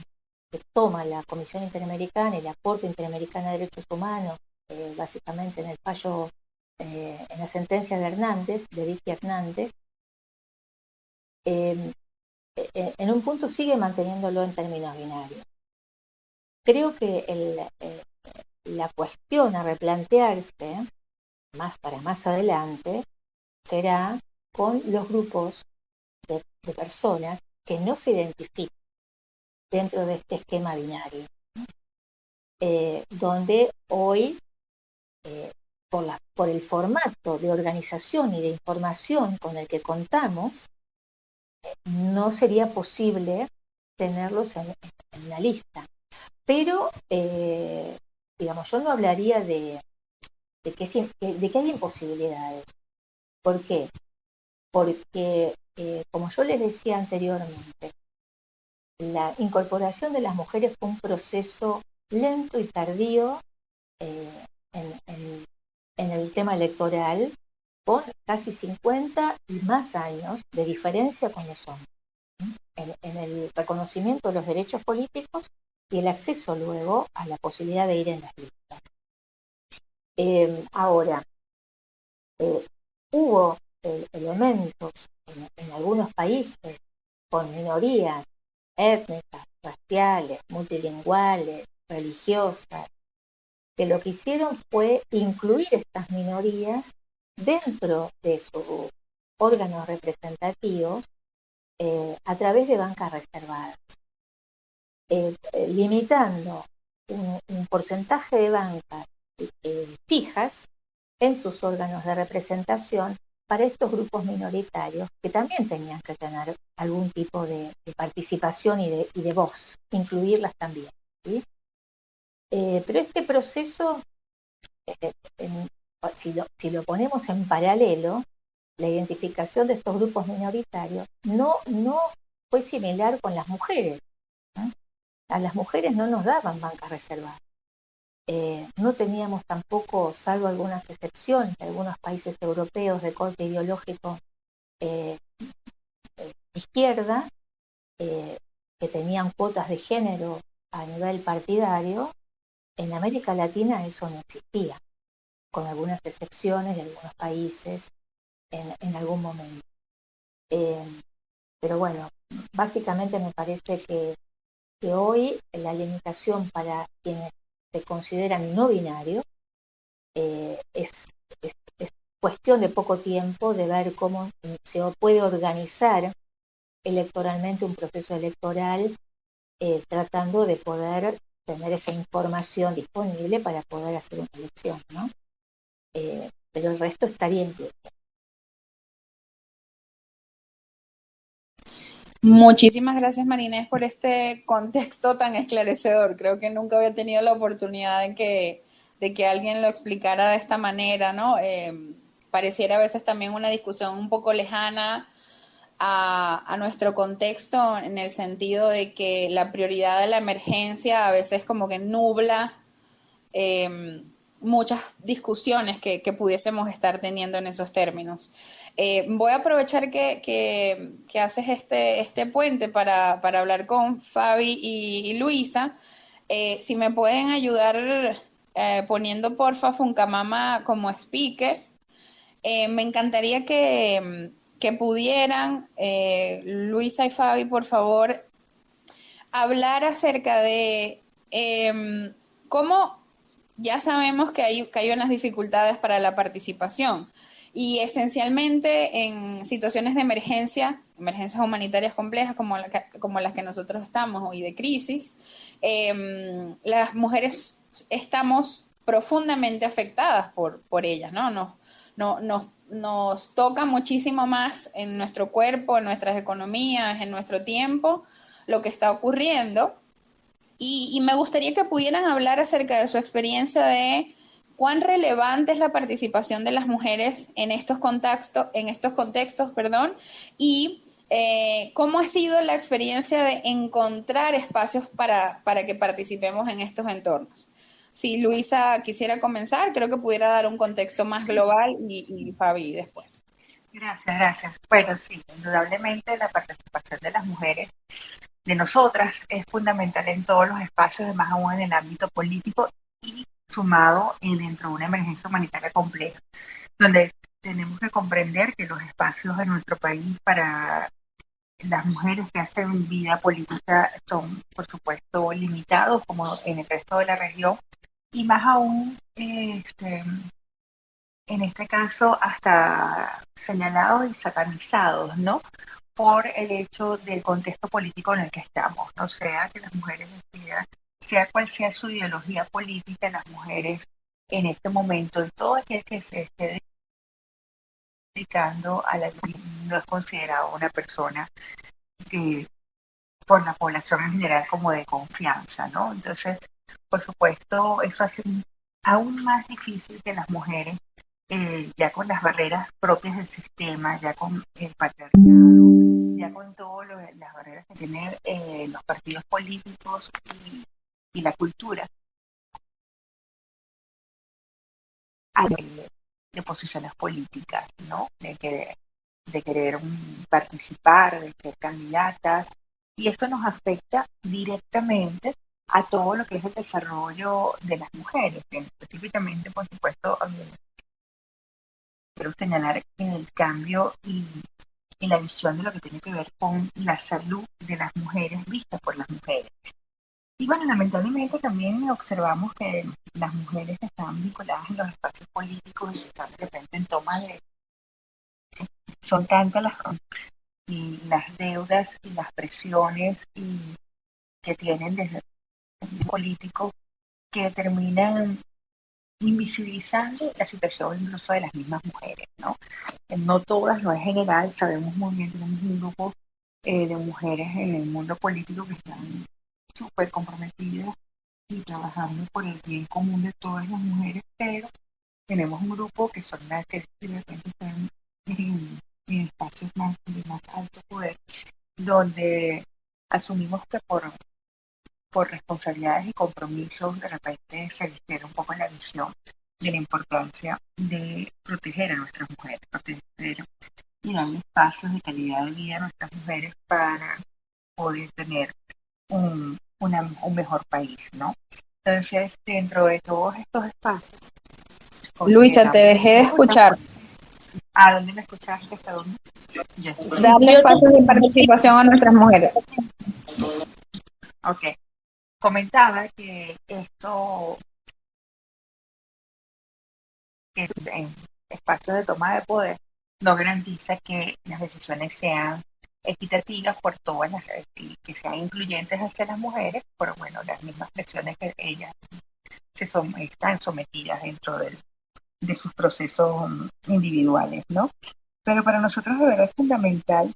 que toma la Comisión Interamericana y la Corte Interamericana de Derechos Humanos, básicamente en el fallo, en la sentencia de Hernández, de Vicky Hernández, en un punto sigue manteniéndolo en términos binarios. Creo que la cuestión a replantearse, para más adelante, será con los grupos de personas que no se identifican dentro de este esquema binario, donde hoy, por el formato de organización y de información con el que contamos, no sería posible tenerlos en la lista. Pero, digamos, yo no hablaría de que hay imposibilidades. ¿Por qué? Porque, como yo les decía anteriormente, la incorporación de las mujeres fue un proceso lento y tardío en el tema electoral, con casi 50 y más años de diferencia con los hombres, en el reconocimiento de los derechos políticos y el acceso luego a la posibilidad de ir en las listas. Ahora, hubo elementos en algunos países con minorías étnicas, raciales, multilingüales, religiosas, que lo que hicieron fue incluir estas minorías dentro de sus órganos representativos a través de bancas reservadas, limitando un porcentaje de bancas fijas en sus órganos de representación para estos grupos minoritarios que también tenían que tener algún tipo de participación y de voz, incluirlas también, ¿sí? Pero este proceso, si lo ponemos en paralelo, la identificación de estos grupos minoritarios no fue similar con las mujeres, ¿no? A las mujeres no nos daban bancas reservadas. No teníamos tampoco, salvo algunas excepciones de algunos países europeos de corte ideológico de izquierda, que tenían cuotas de género a nivel partidario. En América Latina eso no existía, con algunas excepciones de algunos países en algún momento. Pero bueno, básicamente me parece que hoy la limitación para quienes se consideran no binarios es cuestión de poco tiempo de ver cómo se puede organizar electoralmente un proceso electoral, tratando de poder tener esa información disponible para poder hacer una elección, ¿no? Pero el resto estaría incluido. Muchísimas gracias, Marinés, por este contexto tan esclarecedor. Creo que nunca había tenido la oportunidad de que alguien lo explicara de esta manera, ¿no? Pareciera a veces también una discusión un poco lejana a nuestro contexto, en el sentido de que la prioridad de la emergencia a veces como que nubla muchas discusiones que pudiésemos estar teniendo en esos términos. Voy a aprovechar que haces este puente para hablar con Fabi y Luisa. Si me pueden ayudar poniendo porfa Funcamama como speakers. Me encantaría que pudieran, Luisa y Fabi, por favor, hablar acerca de cómo ya sabemos que hay unas dificultades para la participación y esencialmente en situaciones de emergencias humanitarias complejas como las que nosotros estamos hoy de crisis, las mujeres estamos profundamente afectadas por ellas, ¿no? Nos toca muchísimo más en nuestro cuerpo, en nuestras economías, en nuestro tiempo, lo que está ocurriendo. Y me gustaría que pudieran hablar acerca de su experiencia de cuán relevante es la participación de las mujeres en estos contextos, y cómo ha sido la experiencia de encontrar espacios para que participemos en estos entornos. Si Luisa quisiera comenzar, creo que pudiera dar un contexto más global y Fabi después. Gracias. Bueno, sí, indudablemente la participación de las mujeres, de nosotras, es fundamental en todos los espacios, más aún en el ámbito político y sumado dentro de una emergencia humanitaria compleja, donde tenemos que comprender que los espacios en nuestro país para las mujeres que hacen vida política son, por supuesto, limitados, como en el resto de la región, y más aún en este caso hasta señalados y satanizados, ¿no? Por el hecho del contexto político en el que estamos, ¿no? Sea que las mujeres decidan, sea cual sea su ideología política, las mujeres en este momento, y todo aquel que se esté dedicando a la luz no es considerado una persona que, por la población en general como de confianza, ¿no? Entonces, por supuesto, eso hace aún más difícil que las mujeres, ya con las barreras propias del sistema, ya con el patriarcado, ya con todas las barreras que tienen los partidos políticos y la cultura, de posiciones políticas, ¿no? De querer participar, de ser candidatas, y esto nos afecta directamente a todo lo que es el desarrollo de las mujeres, específicamente, por supuesto, quiero señalar el cambio y la visión de lo que tiene que ver con la salud de las mujeres vista por las mujeres. Y bueno, lamentablemente también observamos que las mujeres que están vinculadas en los espacios políticos y que están de repente en toma de... Son tantas las deudas y las presiones que tienen desde el político que terminan invisibilizando la situación incluso de las mismas mujeres, ¿no? No todas, no es general, sabemos muy bien, tenemos un grupo de mujeres en el mundo político que están súper comprometidas y trabajando por el bien común de todas las mujeres, pero tenemos un grupo que son las que de repente están en espacios de más alto poder, donde asumimos que por responsabilidades y compromisos de repente se les pierde un poco la visión de la importancia de proteger a nuestras mujeres, proteger y darle espacios de calidad de vida a nuestras mujeres para poder tener un mejor país, ¿no? Entonces, dentro de todos estos espacios, Luisa, te dejé de escuchar. ¿A dónde me escuchaste? ¿Hasta dónde? Darle espacios de participación a nuestras mujeres. Ok. Comentaba que esto, que en espacios de toma de poder, no garantiza que las decisiones sean equitativas por todas las y que sean incluyentes hacia las mujeres, pero bueno, las mismas presiones que ellas están sometidas dentro de sus procesos individuales, ¿no? Pero para nosotros de verdad es fundamental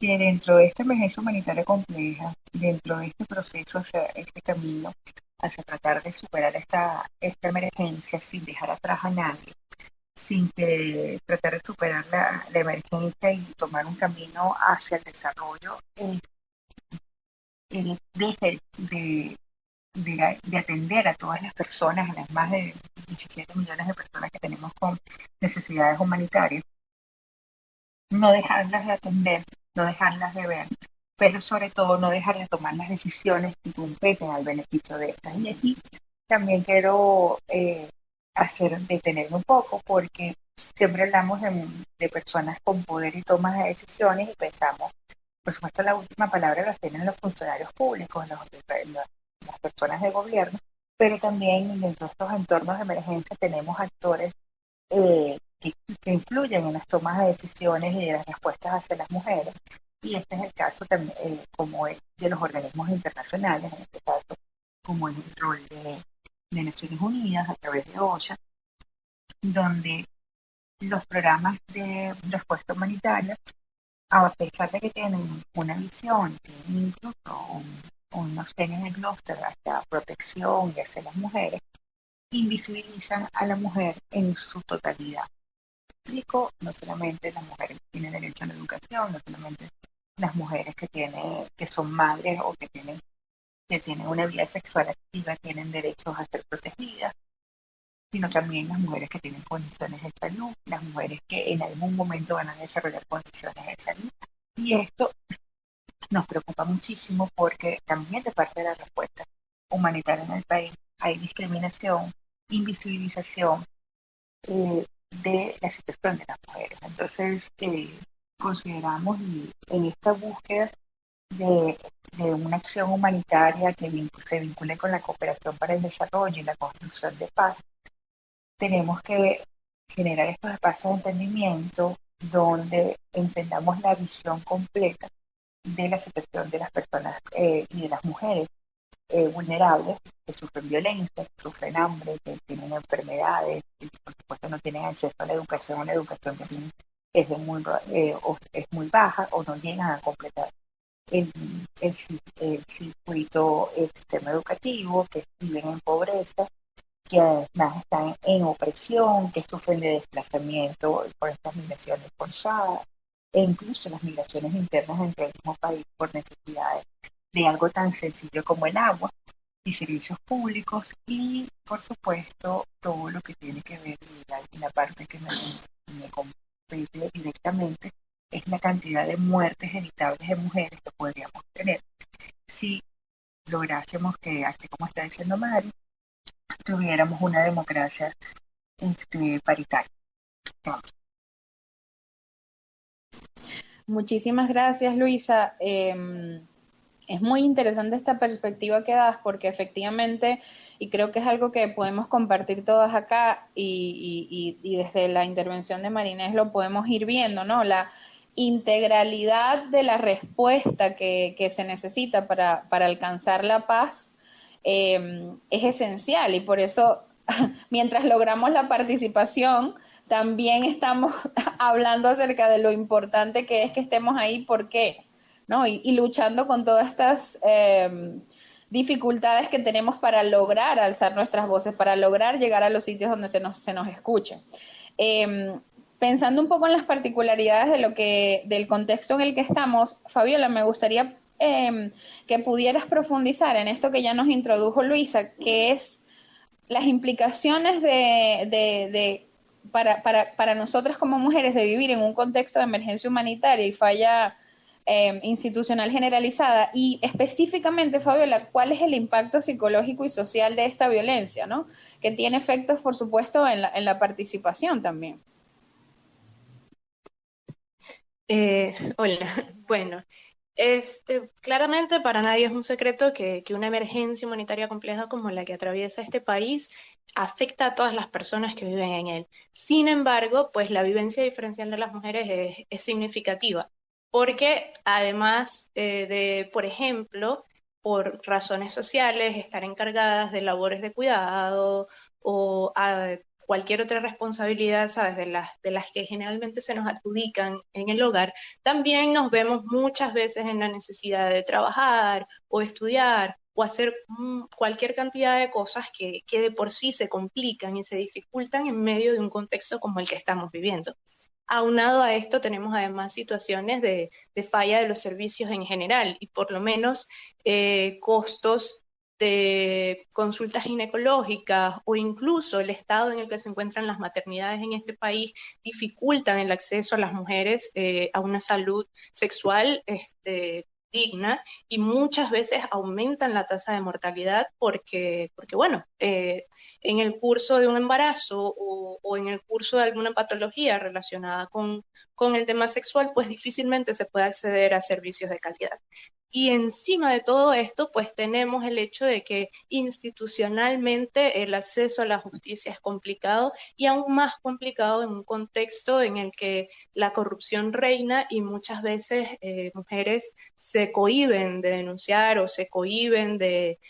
que dentro de esta emergencia humanitaria compleja, dentro de este proceso hacia este camino, hacia tratar de superar esta emergencia sin dejar atrás a nadie, sin que tratar de superar la emergencia y tomar un camino hacia el desarrollo, deje de atender a todas las personas, a las más de 17 millones de personas que tenemos con necesidades humanitarias, no dejarlas de atender, no dejarlas de ver, pero sobre todo no dejar de tomar las decisiones que competen al beneficio de estas. Y aquí también quiero detenerme un poco porque siempre hablamos de personas con poder y tomas de decisiones y pensamos, por supuesto, la última palabra la tienen los funcionarios públicos, las personas de gobierno, pero también dentro de estos entornos de emergencia tenemos actores que influyen en las tomas de decisiones y de las respuestas hacia las mujeres. Y este es el caso también, como es de los organismos internacionales, en este caso, como es el rol de Naciones Unidas a través de OCHA, donde los programas de respuesta humanitaria, a pesar de que tienen una visión, tienen incluso unos tienen el clúster hacia protección y hacia las mujeres, invisibilizan a la mujer en su totalidad. No solamente las mujeres que tienen derecho a la educación, no solamente las mujeres que son madres o que tienen una vida sexual activa tienen derechos a ser protegidas, sino también las mujeres que tienen condiciones de salud, las mujeres que en algún momento van a desarrollar condiciones de salud. Y esto nos preocupa muchísimo porque también de parte de la respuesta humanitaria en el país hay discriminación, invisibilización de la situación de las mujeres. Entonces, consideramos en esta búsqueda de una acción humanitaria que se vincule con la cooperación para el desarrollo y la construcción de paz, tenemos que generar estos espacios de entendimiento donde entendamos la visión completa de la situación de las personas y de las mujeres vulnerables que sufren violencia, que sufren hambre, que tienen enfermedades, que por supuesto no tienen acceso a la educación que tienen es muy baja o no llegan a completar el, el circuito, el sistema educativo, que viven en pobreza, que además están en opresión, que sufren de desplazamiento por estas migraciones forzadas, e incluso las migraciones internas entre el mismo país por necesidades de algo tan sencillo como el agua y servicios públicos y, por supuesto, todo lo que tiene que ver y la parte que me compete directamente es la cantidad de muertes evitables de mujeres que podríamos tener si lográsemos que, así como está diciendo Mari, tuviéramos una democracia paritaria. Muchísimas gracias, Luisa. Es muy interesante esta perspectiva que das porque efectivamente, y creo que es algo que podemos compartir todas acá y desde la intervención de Marinés lo podemos ir viendo, ¿no? La integralidad de la respuesta que se necesita para alcanzar la paz es esencial y por eso mientras logramos la participación, también estamos hablando acerca de lo importante que es que estemos ahí, ¿por qué? ¿No? Y luchando con todas estas dificultades que tenemos para lograr alzar nuestras voces, para lograr llegar a los sitios donde se nos escuche. Pensando un poco en las particularidades del contexto en el que estamos, Fabiola, me gustaría que pudieras profundizar en esto que ya nos introdujo Luisa, que es las implicaciones para nosotras como mujeres de vivir en un contexto de emergencia humanitaria y falla institucional generalizada y específicamente, Fabiola, ¿cuál es el impacto psicológico y social de esta violencia, ¿no? Que tiene efectos, por supuesto, en la participación también. Hola, bueno, claramente para nadie es un secreto que una emergencia humanitaria compleja como la que atraviesa este país afecta a todas las personas que viven en él. Sin embargo, pues la vivencia diferencial de las mujeres es significativa, porque además por ejemplo, por razones sociales, estar encargadas de labores de cuidado o cualquier otra responsabilidad, ¿sabes? De las que generalmente se nos adjudican en el hogar, también nos vemos muchas veces en la necesidad de trabajar o estudiar o hacer cualquier cantidad de cosas que de por sí se complican y se dificultan en medio de un contexto como el que estamos viviendo. Aunado a esto, tenemos además situaciones de falla de los servicios en general y por lo menos costos de consultas ginecológicas o incluso el estado en el que se encuentran las maternidades en este país dificultan el acceso a las mujeres a una salud sexual digna y muchas veces aumentan la tasa de mortalidad porque bueno, en el curso de un embarazo o en el curso de alguna patología relacionada con el tema sexual, pues difícilmente se puede acceder a servicios de calidad. Y encima de todo esto, pues tenemos el hecho de que institucionalmente el acceso a la justicia es complicado y aún más complicado en un contexto en el que la corrupción reina y muchas veces mujeres se cohíben de denunciar o se cohíben de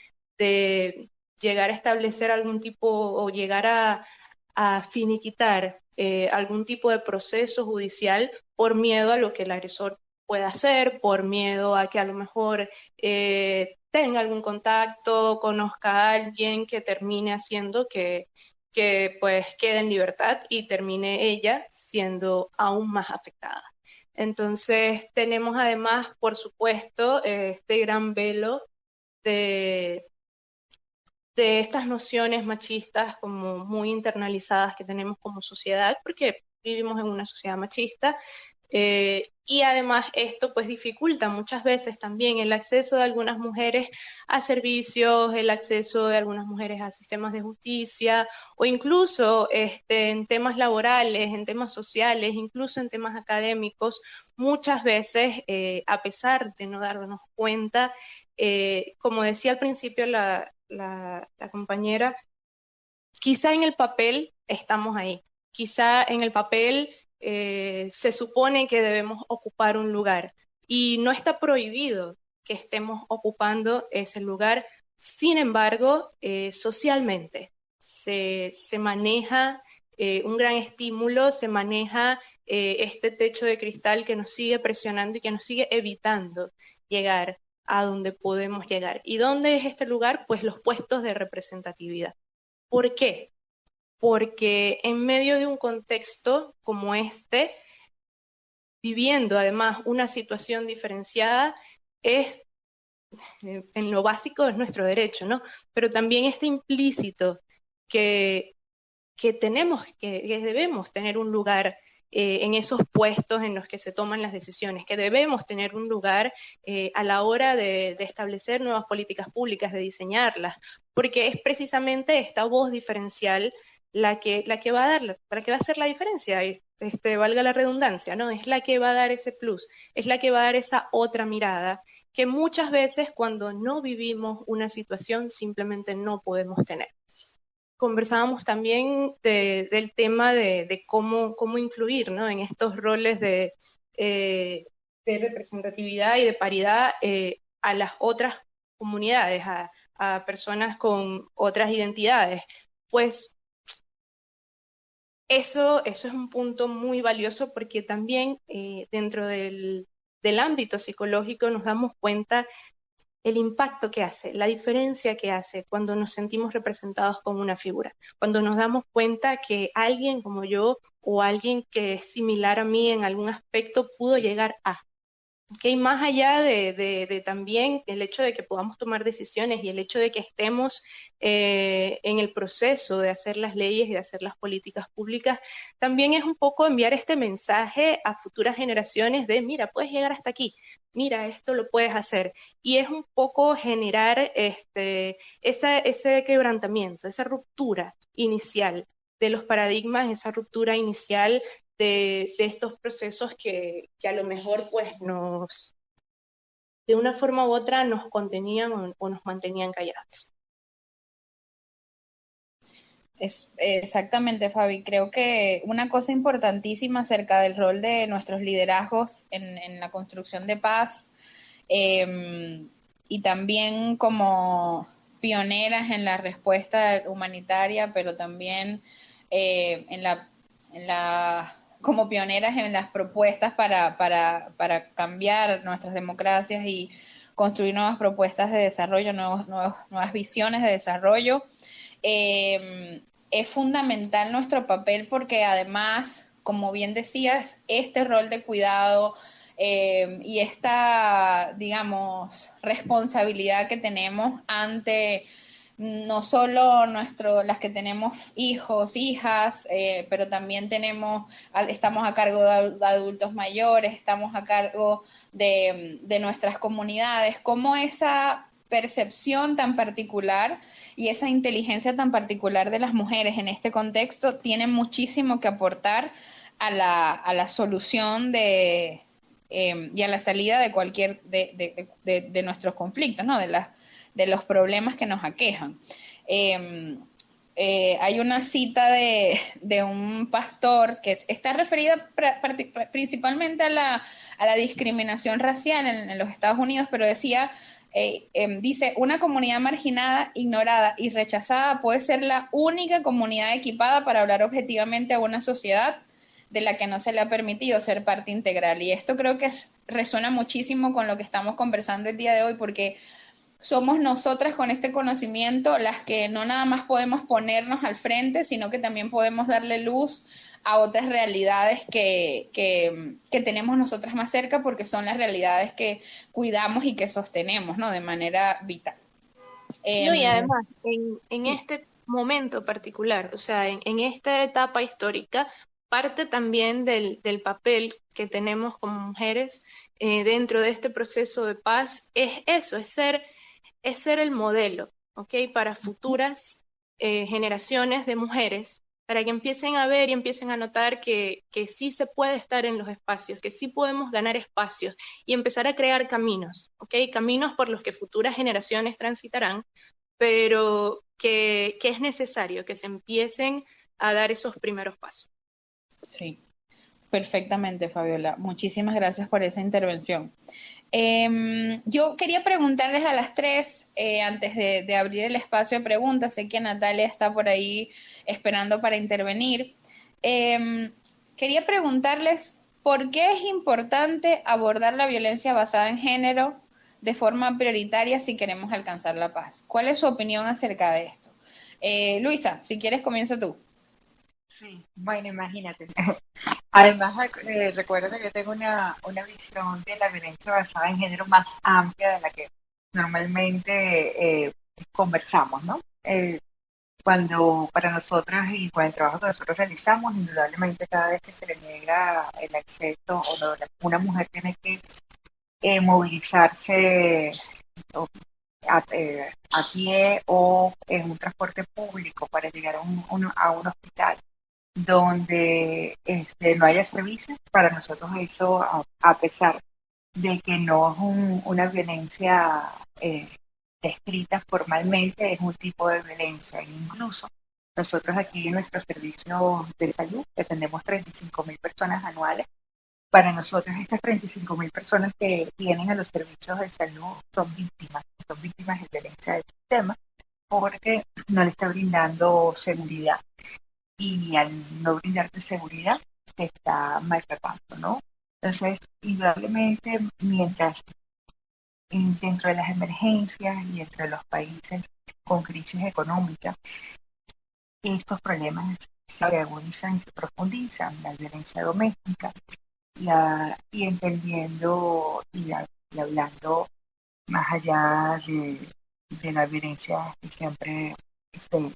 llegar a establecer algún tipo o llegar a finiquitar algún tipo de proceso judicial por miedo a lo que el agresor puede hacer, por miedo a que a lo mejor tenga algún contacto, conozca a alguien que termine haciendo que pues quede en libertad y termine ella siendo aún más afectada. Entonces tenemos además, por supuesto, este gran velo de estas nociones machistas como muy internalizadas que tenemos como sociedad, porque vivimos en una sociedad machista, y además esto pues dificulta muchas veces también el acceso de algunas mujeres a servicios, el acceso de algunas mujeres a sistemas de justicia o incluso en temas laborales, en temas sociales, incluso en temas académicos, muchas veces a pesar de no darnos cuenta, como decía al principio la compañera, quizá en el papel estamos ahí, quizá en el papel se supone que debemos ocupar un lugar y no está prohibido que estemos ocupando ese lugar. Sin embargo, socialmente se maneja un gran estímulo, se maneja este techo de cristal que nos sigue presionando y que nos sigue evitando llegar a donde podemos llegar. ¿Y dónde es este lugar? Pues los puestos de representatividad. ¿Por qué? Porque en medio de un contexto como este, viviendo además una situación diferenciada, es en lo básico es nuestro derecho, ¿no? Pero también está implícito que, que debemos tener un lugar en esos puestos en los que se toman las decisiones, que debemos tener un lugar a la hora de establecer nuevas políticas públicas, de diseñarlas, porque es precisamente esta voz diferencial la que va a dar, la que va a hacer la diferencia, valga la redundancia, ¿no? Es la que va a dar ese plus, es la que va a dar esa otra mirada que muchas veces cuando no vivimos una situación simplemente no podemos tener. Conversábamos también del tema de cómo influir, ¿no? En estos roles de representatividad y de paridad a las otras comunidades, a personas con otras identidades. Pues eso es un punto muy valioso porque también dentro del ámbito psicológico nos damos cuenta el impacto que hace, la diferencia que hace cuando nos sentimos representados como una figura, cuando nos damos cuenta que alguien como yo o alguien que es similar a mí en algún aspecto pudo llegar a. ¿Okay? Más allá de también el hecho de que podamos tomar decisiones y el hecho de que estemos en el proceso de hacer las leyes y de hacer las políticas públicas, también es un poco enviar este mensaje a futuras generaciones de, mira, puedes llegar hasta aquí, mira, esto lo puedes hacer. Y es un poco generar ese quebrantamiento, esa ruptura inicial de los paradigmas, esa ruptura inicial de estos procesos que a lo mejor pues de una forma u otra nos contenían o nos mantenían callados. Exactamente, Fabi. Creo que una cosa importantísima acerca del rol de nuestros liderazgos en la construcción de paz y también como pioneras en la respuesta humanitaria, pero también como pioneras en las propuestas para cambiar nuestras democracias y construir nuevas propuestas de desarrollo, nuevas visiones de desarrollo. Es fundamental nuestro papel porque además, como bien decías, este rol de cuidado y esta, digamos, responsabilidad que tenemos ante no solo las que tenemos hijos, hijas, pero también estamos a cargo de adultos mayores, estamos a cargo de nuestras comunidades, como esa percepción tan particular y esa inteligencia tan particular de las mujeres en este contexto tiene muchísimo que aportar a la solución y a la salida de cualquier de nuestros conflictos, ¿no? De los problemas que nos aquejan. Hay una cita de un pastor que está referida principalmente a la discriminación racial en los Estados Unidos, pero dice, una comunidad marginada, ignorada y rechazada puede ser la única comunidad equipada para hablar objetivamente a una sociedad de la que no se le ha permitido ser parte integral. Y esto creo que resuena muchísimo con lo que estamos conversando el día de hoy, porque somos nosotras con este conocimiento las que no nada más podemos ponernos al frente, sino que también podemos darle luz a otras realidades que tenemos nosotras más cerca, porque son las realidades que cuidamos y que sostenemos, ¿no? De manera vital. No, y además, en sí. este momento particular, o sea, en esta etapa histórica, parte también del papel que tenemos como mujeres dentro de este proceso de paz, es eso, es ser el modelo, ¿ok? Para futuras generaciones de mujeres, para que empiecen a ver y empiecen a notar que sí se puede estar en los espacios, que sí podemos ganar espacios y empezar a crear caminos, ¿ok? Caminos por los que futuras generaciones transitarán, pero que es necesario que se empiecen a dar esos primeros pasos. Sí, perfectamente, Fabiola. Muchísimas gracias por esa intervención. Yo quería preguntarles a las tres, antes de abrir el espacio de preguntas, sé que Natalia está por ahí esperando para intervenir. Eh, Quería preguntarles por qué es importante abordar la violencia basada en género de forma prioritaria si queremos alcanzar la paz. ¿Cuál es su opinión acerca de esto? Luisa, si quieres, comienza tú. Sí, bueno, imagínate. Además, recuerda que yo tengo una visión de la violencia basada en género más amplia de la que normalmente conversamos, ¿no? Cuando para nosotras y con el trabajo que nosotros realizamos, indudablemente cada vez que se le niega el acceso o no, una mujer tiene que movilizarse a pie o en un transporte público para llegar a un hospital donde no haya servicios, para nosotros eso, a pesar de que no es una violencia descrita formalmente, es un tipo de violencia. Incluso nosotros aquí en nuestro servicio de salud atendemos 35.000 personas anuales. Para nosotros estas 35.000 personas que vienen a los servicios de salud son víctimas de violencia del sistema porque no le está brindando seguridad y al no brindarte seguridad te está maltratando, ¿no? Entonces, indudablemente, mientras dentro de las emergencias y entre los países con crisis económica, estos problemas se agudizan y se profundizan, la violencia doméstica, y entendiendo y hablando más allá de la violencia que siempre se,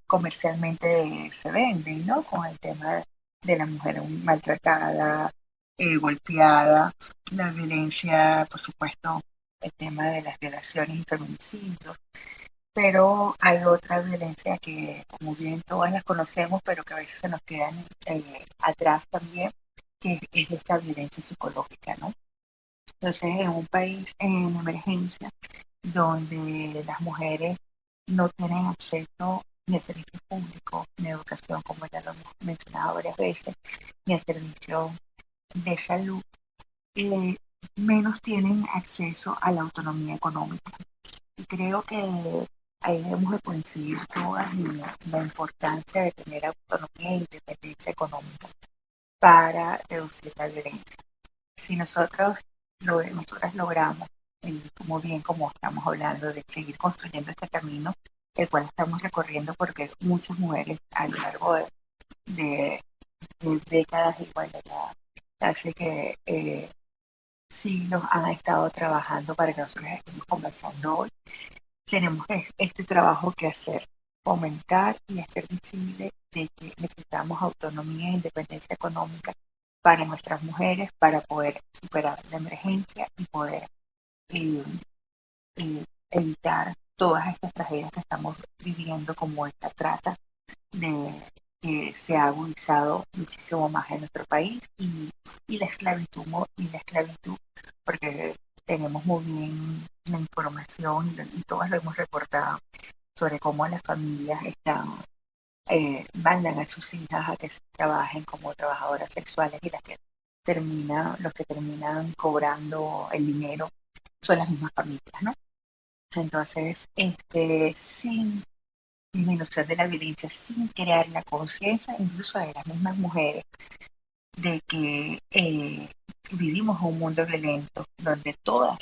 comercialmente se vende, ¿no? Con el tema de la mujer maltratada, golpeada, la violencia, por supuesto, el tema de las violaciones y feminicidios, pero hay otra violencia que, como bien todas las conocemos, pero que a veces se nos quedan atrás también, que es esta violencia psicológica, ¿no? Entonces, en un país en emergencia, donde las mujeres no tienen acceso ni a servicios públicos, ni a educación, como ya lo hemos mencionado varias veces, ni a servicios de salud, eh, menos tienen acceso a la autonomía económica. Y creo que ahí debemos de coincidir todas en la importancia de tener autonomía e independencia económica para reducir la violencia. Si nosotras logramos, como bien como estamos hablando, de seguir construyendo este camino, el cual estamos recorriendo porque muchas mujeres a lo largo de décadas, igual de casi que siglos han estado trabajando para que nosotros estemos conversando hoy. Tenemos este trabajo que hacer, fomentar y hacer visible de que necesitamos autonomía e independencia económica para nuestras mujeres, para poder superar la emergencia y poder eh, evitar todas estas tragedias que estamos viviendo, como esta trata que se ha agudizado muchísimo más en nuestro país, y la esclavitud, porque tenemos muy bien la información y todas lo hemos reportado sobre cómo las familias mandan a sus hijas a que trabajen como trabajadoras sexuales, y los que terminan cobrando el dinero son las mismas familias, ¿no? Entonces, sin disminución de la violencia, sin crear la conciencia incluso de las mismas mujeres de que vivimos un mundo violento donde todas,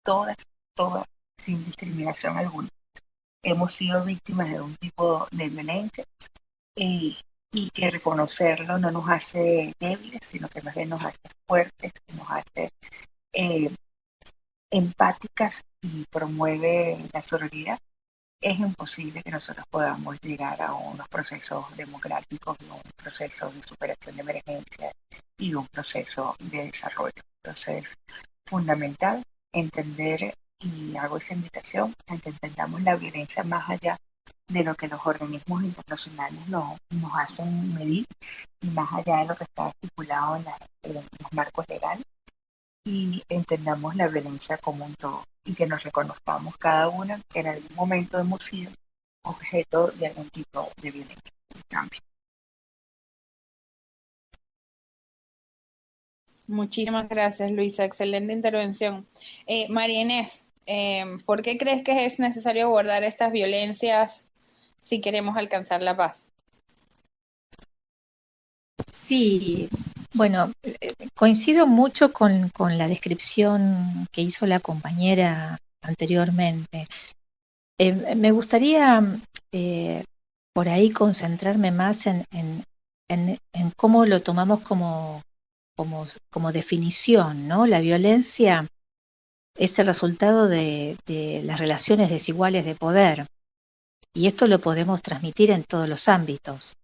todas, sin discriminación alguna, hemos sido víctimas de un tipo de violencia, eh, y que reconocerlo no nos hace débiles, sino que más bien nos hace fuertes, nos hace eh, empáticas y promueve la sororidad. Es imposible que nosotros podamos llegar a unos procesos democráticos, un proceso de superación de emergencia y un proceso de desarrollo. Entonces, fundamental entender, y hago esa invitación a que entendamos la violencia más allá de lo que los organismos internacionales nos hacen medir, y más allá de lo que está estipulado en los marcos legales, y entendamos la violencia como un todo, y que nos reconozcamos cada una que en algún momento hemos sido objeto de algún tipo de violencia. En cambio. Muchísimas gracias, Luisa. Excelente intervención. María Inés, ¿por qué crees que es necesario abordar estas violencias si queremos alcanzar la paz? Sí, bueno, coincido mucho con la descripción que hizo la compañera anteriormente. Me gustaría por ahí concentrarme más en cómo lo tomamos como definición, ¿no? La violencia es el resultado de las relaciones desiguales de poder y esto lo podemos transmitir en todos los ámbitos.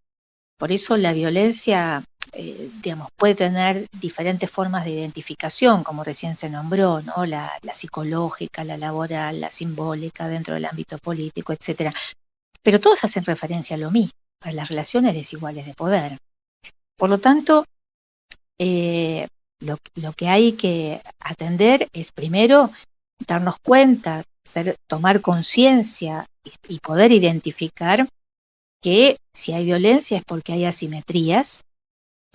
Por eso la violencia, digamos, puede tener diferentes formas de identificación, como recién se nombró, ¿no? La psicológica, la laboral, la simbólica, dentro del ámbito político, etcétera. Pero todos hacen referencia a lo mismo, a las relaciones desiguales de poder. Por lo tanto, eh, lo que hay que atender es primero darnos cuenta, tomar conciencia y poder identificar que si hay violencia es porque hay asimetrías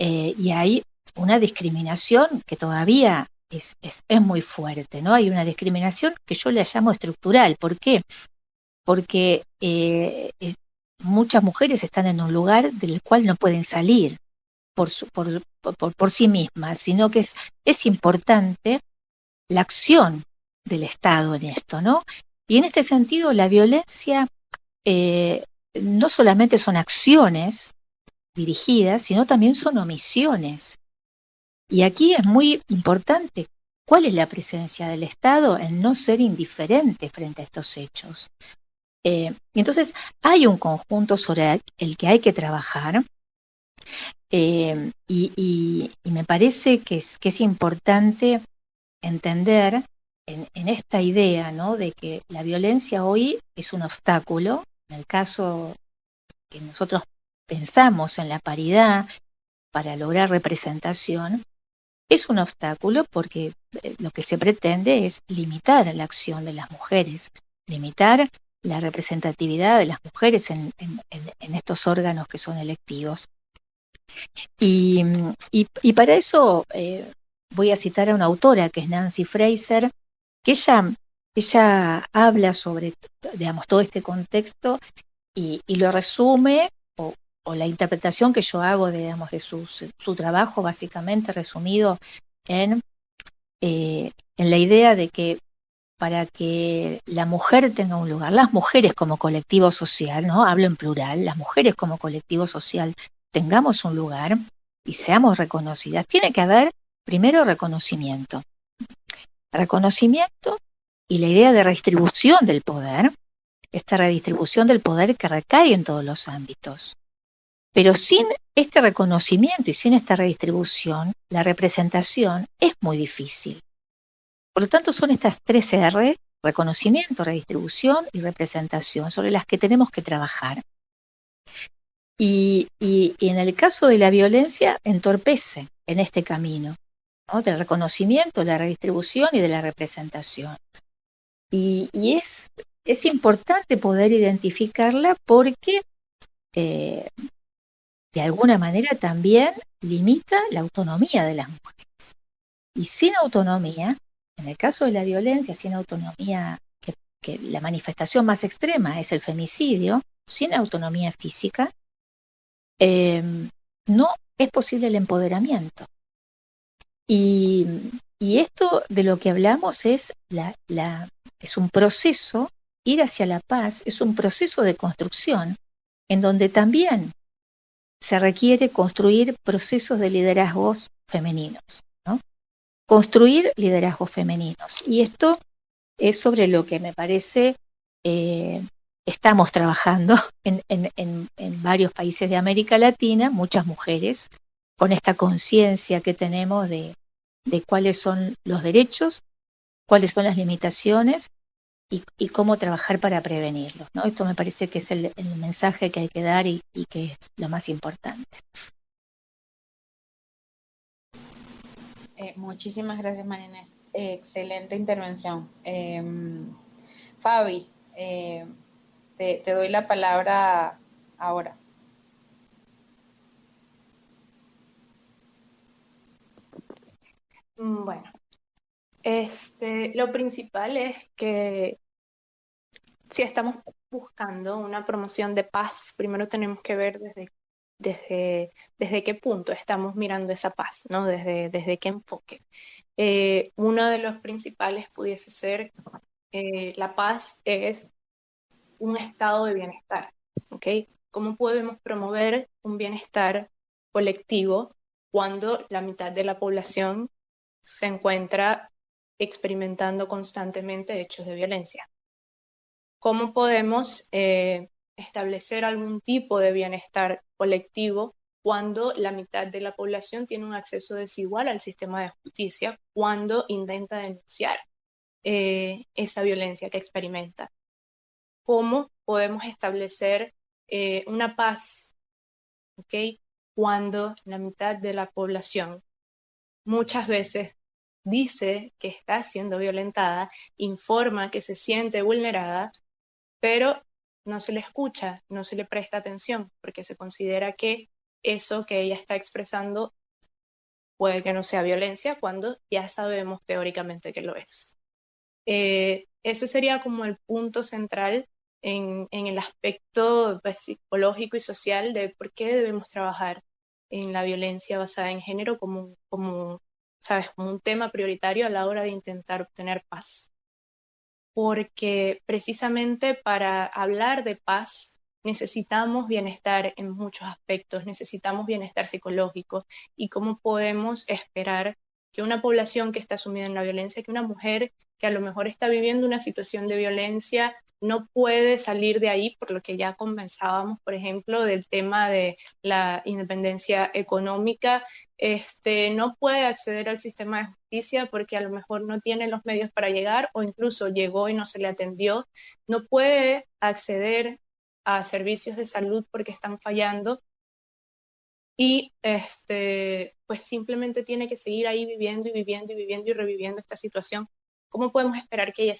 y hay una discriminación que todavía es muy fuerte, ¿no? Hay una discriminación que yo la llamo estructural. ¿Por qué? Porque muchas mujeres están en un lugar del cual no pueden salir por sí mismas, sino que es importante la acción del Estado en esto, ¿no? Y en este sentido, la violencia eh, no solamente son acciones dirigidas, sino también son omisiones. Y aquí es muy importante cuál es la presencia del Estado en no ser indiferente frente a estos hechos. Entonces, hay un conjunto sobre el que hay que trabajar y me parece que es importante entender en esta idea, ¿no? De que la violencia hoy es un obstáculo, en el caso que nosotros pensamos en la paridad para lograr representación, es un obstáculo porque lo que se pretende es limitar la acción de las mujeres, limitar la representatividad de las mujeres en estos órganos que son electivos. Y para eso voy a citar a una autora que es Nancy Fraser, que ella habla sobre, digamos, todo este contexto y lo resume, o la interpretación que yo hago, digamos, de su trabajo, básicamente resumido en, en la idea de que para que la mujer tenga un lugar, las mujeres como colectivo social, ¿no? Hablo en plural, las mujeres como colectivo social tengamos un lugar y seamos reconocidas, tiene que haber primero reconocimiento. Reconocimiento y la idea de redistribución del poder, esta redistribución del poder que recae en todos los ámbitos. Pero sin este reconocimiento y sin esta redistribución, la representación es muy difícil. Por lo tanto, son estas 3 R, reconocimiento, redistribución y representación, sobre las que tenemos que trabajar. Y en el caso de la violencia, entorpece en este camino, ¿no? Del reconocimiento, de la redistribución y de la representación. Y es importante poder identificarla porque de alguna manera también limita la autonomía de las mujeres. Y sin autonomía, en el caso de la violencia, sin autonomía, que la manifestación más extrema es el femicidio, sin autonomía física, no es posible el empoderamiento. Y, y esto de lo que hablamos es un proceso, ir hacia la paz, es un proceso de construcción en donde también se requiere construir procesos de liderazgos femeninos, ¿no? Construir liderazgos femeninos. Y esto es sobre lo que me parece estamos trabajando en varios países de América Latina, muchas mujeres, con esta conciencia que tenemos de cuáles son los derechos, cuáles son las limitaciones y cómo trabajar para prevenirlos, ¿no? Esto me parece que es el mensaje que hay que dar y que es lo más importante. Muchísimas gracias, María Inés. Excelente intervención. Fabi, te doy la palabra ahora. Bueno, lo principal es que si estamos buscando una promoción de paz, primero tenemos que ver desde qué punto estamos mirando esa paz, ¿no? Desde qué enfoque. Uno de los principales pudiese ser la paz es un estado de bienestar, ¿ok? ¿Cómo podemos promover un bienestar colectivo cuando la mitad de la población se encuentra experimentando constantemente hechos de violencia? ¿Cómo podemos establecer algún tipo de bienestar colectivo cuando la mitad de la población tiene un acceso desigual al sistema de justicia, cuando intenta denunciar esa violencia que experimenta? ¿Cómo podemos establecer una paz, ¿ok? Cuando la mitad de la población muchas veces dice que está siendo violentada, informa que se siente vulnerada, pero no se le escucha, no se le presta atención, porque se considera que eso que ella está expresando puede que no sea violencia, cuando ya sabemos teóricamente que lo es. Ese sería como el punto central en el aspecto, pues, psicológico y social de por qué debemos trabajar en la violencia basada en género ¿sabes? Como un tema prioritario a la hora de intentar obtener paz. Porque precisamente para hablar de paz necesitamos bienestar en muchos aspectos, necesitamos bienestar psicológico. ¿Y cómo podemos esperar que una población que está sumida en la violencia, que una mujer que a lo mejor está viviendo una situación de violencia, no puede salir de ahí, por lo que ya conversábamos, por ejemplo, del tema de la independencia económica, no puede acceder al sistema de justicia porque a lo mejor no tiene los medios para llegar, o incluso llegó y no se le atendió, no puede acceder a servicios de salud porque están fallando, y pues simplemente tiene que seguir ahí viviendo y viviendo y viviendo y reviviendo esta situación. ¿Cómo podemos esperar que ella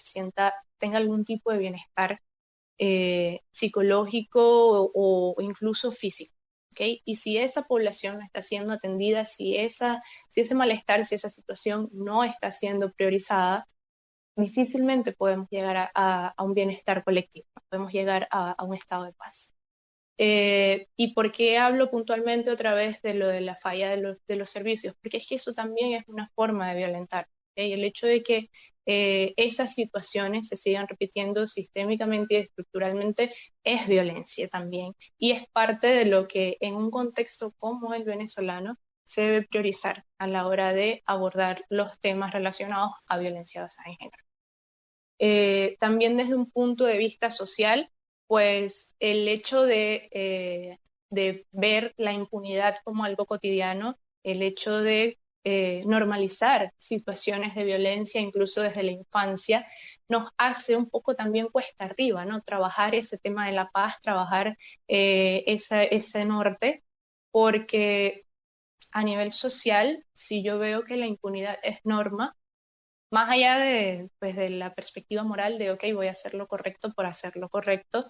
tenga algún tipo de bienestar psicológico o incluso físico? ¿Okay? Y si esa población no está siendo atendida, si ese malestar, si esa situación no está siendo priorizada, difícilmente podemos llegar a un bienestar colectivo, podemos llegar a un estado de paz. ¿Y por qué hablo puntualmente otra vez de lo de la falla de los servicios? Porque es que eso también es una forma de violentar. ¿Okay? El hecho de que esas situaciones se sigan repitiendo sistémicamente y estructuralmente es violencia también. Y es parte de lo que en un contexto como el venezolano se debe priorizar a la hora de abordar los temas relacionados a violencia basada en género. También desde un punto de vista social, pues el hecho de ver la impunidad como algo cotidiano, el hecho de normalizar situaciones de violencia, incluso desde la infancia, nos hace un poco también cuesta arriba, ¿no? Trabajar ese tema de la paz, trabajar ese norte, porque a nivel social, si yo veo que la impunidad es norma, más allá pues, de la perspectiva moral de, ok, voy a hacer lo correcto por hacer lo correcto,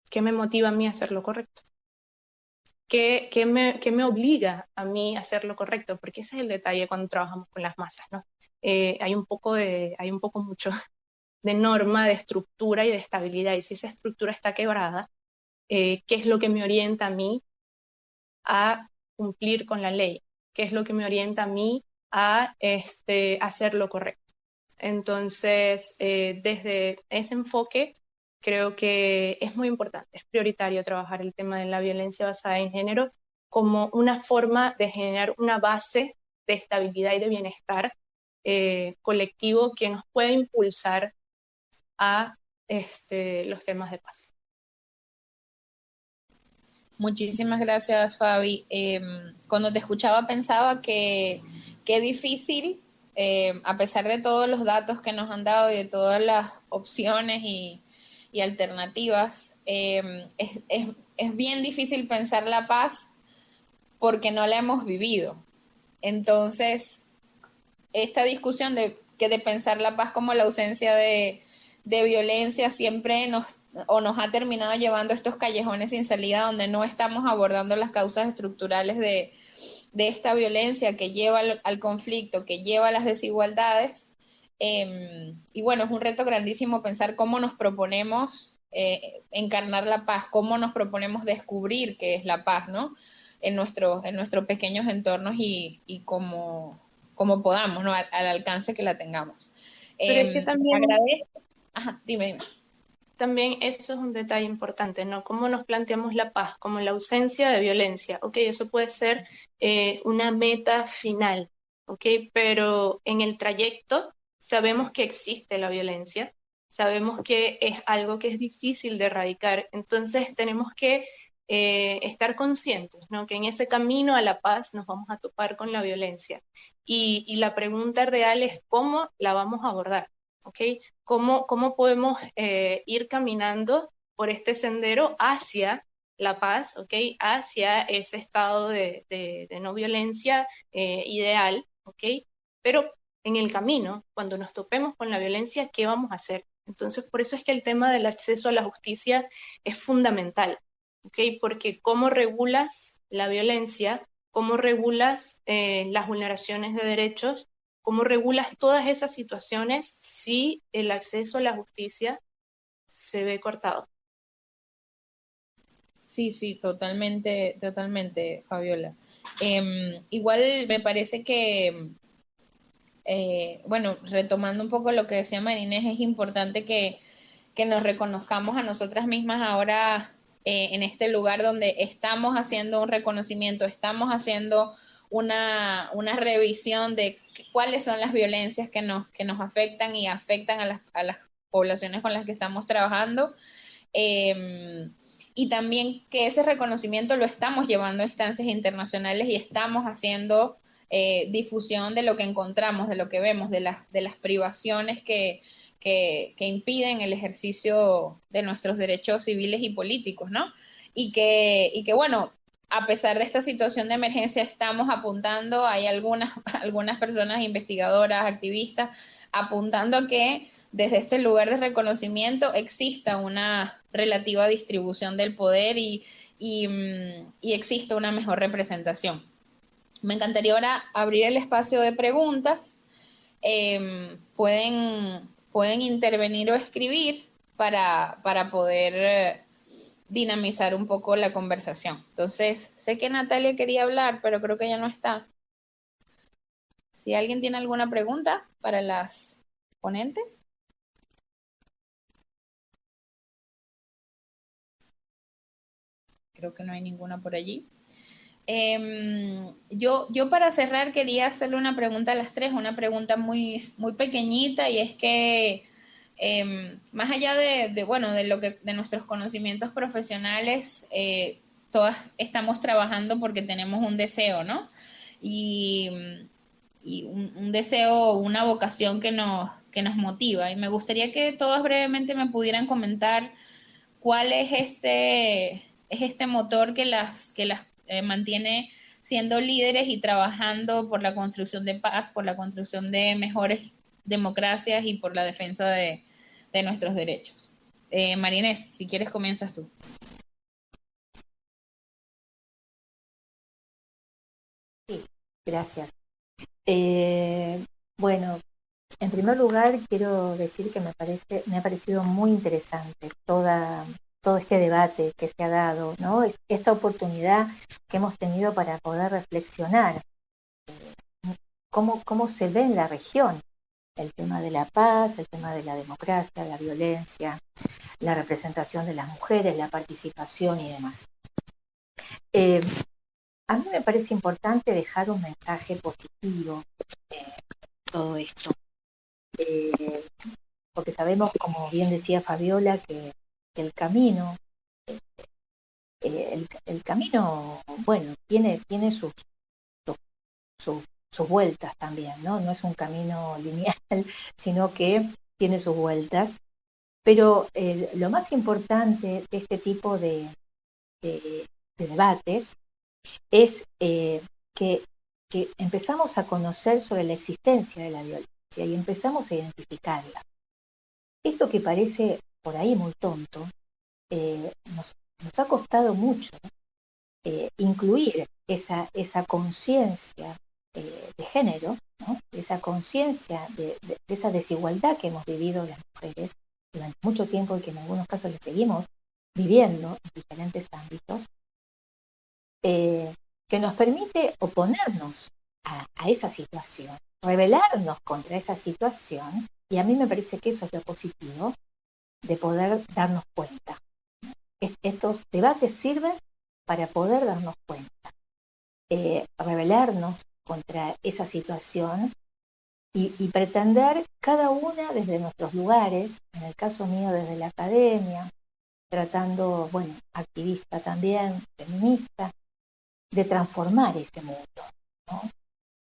¿qué me motiva a mí a hacer lo correcto? ¿Qué me obliga a mí a hacer lo correcto? Porque ese es el detalle cuando trabajamos con las masas, ¿no? Hay un poco mucho de norma, de estructura y de estabilidad, y si esa estructura está quebrada, ¿qué es lo que me orienta a mí a cumplir con la ley? ¿Qué es lo que me orienta a mí a hacer lo correcto? Entonces, desde ese enfoque, creo que es muy importante, es prioritario trabajar el tema de la violencia basada en género como una forma de generar una base de estabilidad y de bienestar colectivo que nos pueda impulsar a los temas de paz. Muchísimas gracias, Fabi. Cuando te escuchaba pensaba que qué difícil, a pesar de todos los datos que nos han dado y de todas las opciones y alternativas, es bien difícil pensar la paz porque no la hemos vivido. Entonces, esta discusión de pensar la paz como la ausencia de violencia siempre nos ha terminado llevando a estos callejones sin salida donde no estamos abordando las causas estructurales de esta violencia que lleva al conflicto, que lleva a las desigualdades. Y bueno, es un reto grandísimo pensar cómo nos proponemos encarnar la paz, cómo nos proponemos descubrir qué es la paz, ¿no? En nuestros pequeños entornos y como podamos, ¿no? Al alcance que la tengamos. Pero es que también, Agradezco. Ajá, dime. también eso es un detalle importante, ¿no? ¿Cómo nos planteamos la paz? Como la ausencia de violencia, ¿ok? Eso puede ser una meta final, ¿ok? Pero en el trayecto sabemos que existe la violencia, sabemos que es algo que es difícil de erradicar, entonces tenemos que estar conscientes, ¿no? Que en ese camino a la paz nos vamos a topar con la violencia. Y la pregunta real es cómo la vamos a abordar, ¿ok? ¿Cómo podemos ir caminando por este sendero hacia la paz, ¿ok? Hacia ese estado de no violencia ideal, ¿ok? Pero en el camino, cuando nos topemos con la violencia, ¿qué vamos a hacer? Entonces, por eso es que el tema del acceso a la justicia es fundamental, ¿ok? Porque cómo regulas la violencia, cómo regulas las vulneraciones de derechos, cómo regulas todas esas situaciones si el acceso a la justicia se ve cortado. Sí, totalmente, Fabiola. Igual me parece que, bueno, retomando un poco lo que decía Marinés, es importante que nos reconozcamos a nosotras mismas ahora en este lugar donde estamos haciendo un reconocimiento, estamos haciendo una revisión de cuáles son las violencias que nos afectan y afectan a las poblaciones con las que estamos trabajando. Y también que ese reconocimiento lo estamos llevando a instancias internacionales y estamos haciendo difusión de lo que encontramos, de lo que vemos, de las privaciones que impiden el ejercicio de nuestros derechos civiles y políticos, ¿no? Y que bueno, a pesar de esta situación de emergencia, estamos apuntando, hay algunas personas investigadoras, activistas, apuntando a que desde este lugar de reconocimiento exista una relativa distribución del poder y exista una mejor representación. Me encantaría ahora abrir el espacio de preguntas. Pueden intervenir o escribir para poder dinamizar un poco la conversación. Entonces, sé que Natalia quería hablar, pero creo que ya no está. Si alguien tiene alguna pregunta para las ponentes. Creo que no hay ninguna por allí. Yo para cerrar quería hacerle una pregunta a las tres, una pregunta muy, muy pequeñita, y es que más allá bueno, de nuestros conocimientos profesionales, todas estamos trabajando porque tenemos un deseo, ¿no? Y un deseo, una vocación que nos motiva. Y me gustaría que todas brevemente me pudieran comentar cuál es este motor que las mantiene siendo líderes y trabajando por la construcción de paz, por la construcción de mejores democracias y por la defensa de nuestros derechos. Marinés, si quieres comienzas tú. Sí, gracias. Bueno, en primer lugar quiero decir que me ha parecido muy interesante todo este debate que se ha dado, ¿no? Esta oportunidad que hemos tenido para poder reflexionar cómo se ve en la región el tema de la paz, el tema de la democracia, la violencia, la representación de las mujeres, la participación y demás. A mí me parece importante dejar un mensaje positivo en todo esto, porque sabemos, como bien decía Fabiola, que el camino, el camino, bueno, tiene sus vueltas también, ¿no? No es un camino lineal, sino que tiene sus vueltas. Pero lo más importante de este tipo de debates es que empezamos a conocer sobre la existencia de la violencia y empezamos a identificarla. Esto que parece por ahí muy tonto, nos ha costado mucho incluir esa conciencia de género, ¿no? Esa conciencia de esa desigualdad que hemos vivido las mujeres durante mucho tiempo y que en algunos casos la seguimos viviendo en diferentes ámbitos, que nos permite oponernos a esa situación, rebelarnos contra esa situación, y a mí me parece que eso es lo positivo de poder darnos cuenta. Estos debates sirven para poder darnos cuenta, rebelarnos contra esa situación y pretender cada una desde nuestros lugares, en el caso mío desde la academia, tratando, bueno, activista también, feminista, de transformar ese mundo, ¿no?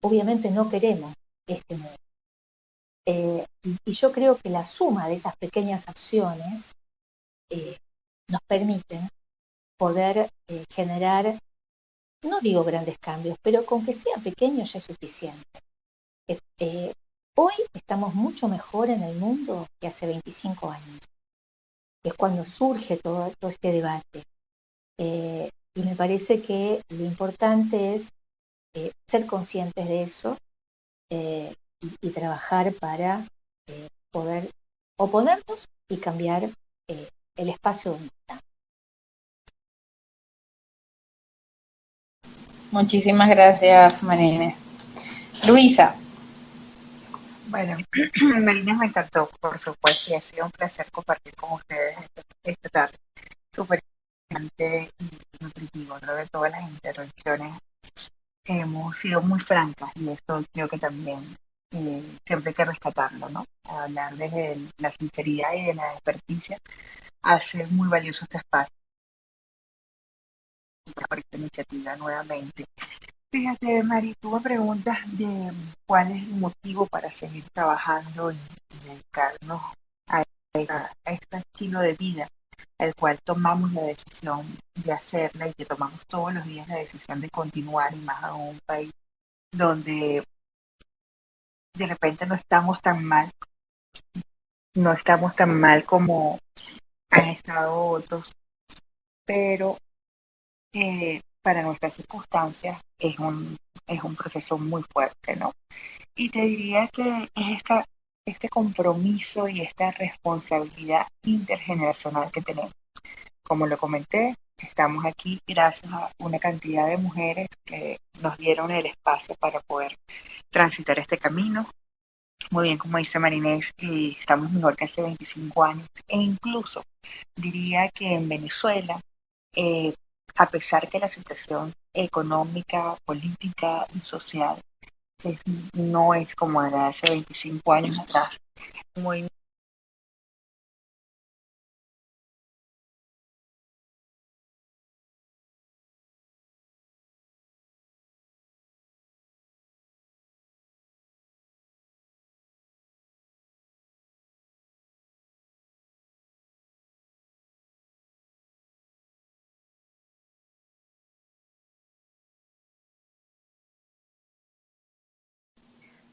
Obviamente no queremos este mundo. Y yo creo que la suma de esas pequeñas acciones nos permiten poder generar, no digo grandes cambios, pero con que sean pequeños ya es suficiente. Hoy estamos mucho mejor en el mundo que hace 25 años. Es cuando surge todo este debate. Y me parece que lo importante es ser conscientes de eso y trabajar para poder oponernos y cambiar el espacio donde estamos. Muchísimas gracias, Marine. Luisa. Bueno, Marina, me encantó, por supuesto, y ha sido un placer compartir con ustedes esta tarde. Súper interesante y nutritivo. Creo que todas las intervenciones hemos sido muy francas y esto creo que también siempre hay que rescatarlo, ¿no? Hablar desde la sinceridad y de la experticia hace muy valioso este espacio por esta iniciativa nuevamente. Fíjate, Mari, tú me preguntas de cuál es el motivo para seguir trabajando y dedicarnos a, a este estilo de vida, el cual tomamos la decisión de hacerla y que tomamos todos los días la decisión de continuar, y más a un país donde de repente no estamos tan mal como han estado otros, pero para nuestras circunstancias es un proceso muy fuerte, ¿no? Y te diría que es este compromiso y esta responsabilidad intergeneracional que tenemos. Como lo comenté, estamos aquí gracias a una cantidad de mujeres que nos dieron el espacio para poder transitar este camino. Muy bien, como dice Marinés, estamos mejor que hace 25 años. E incluso diría que en Venezuela, eh, a pesar que la situación económica, política y social no es como la de hace 25 años atrás, muy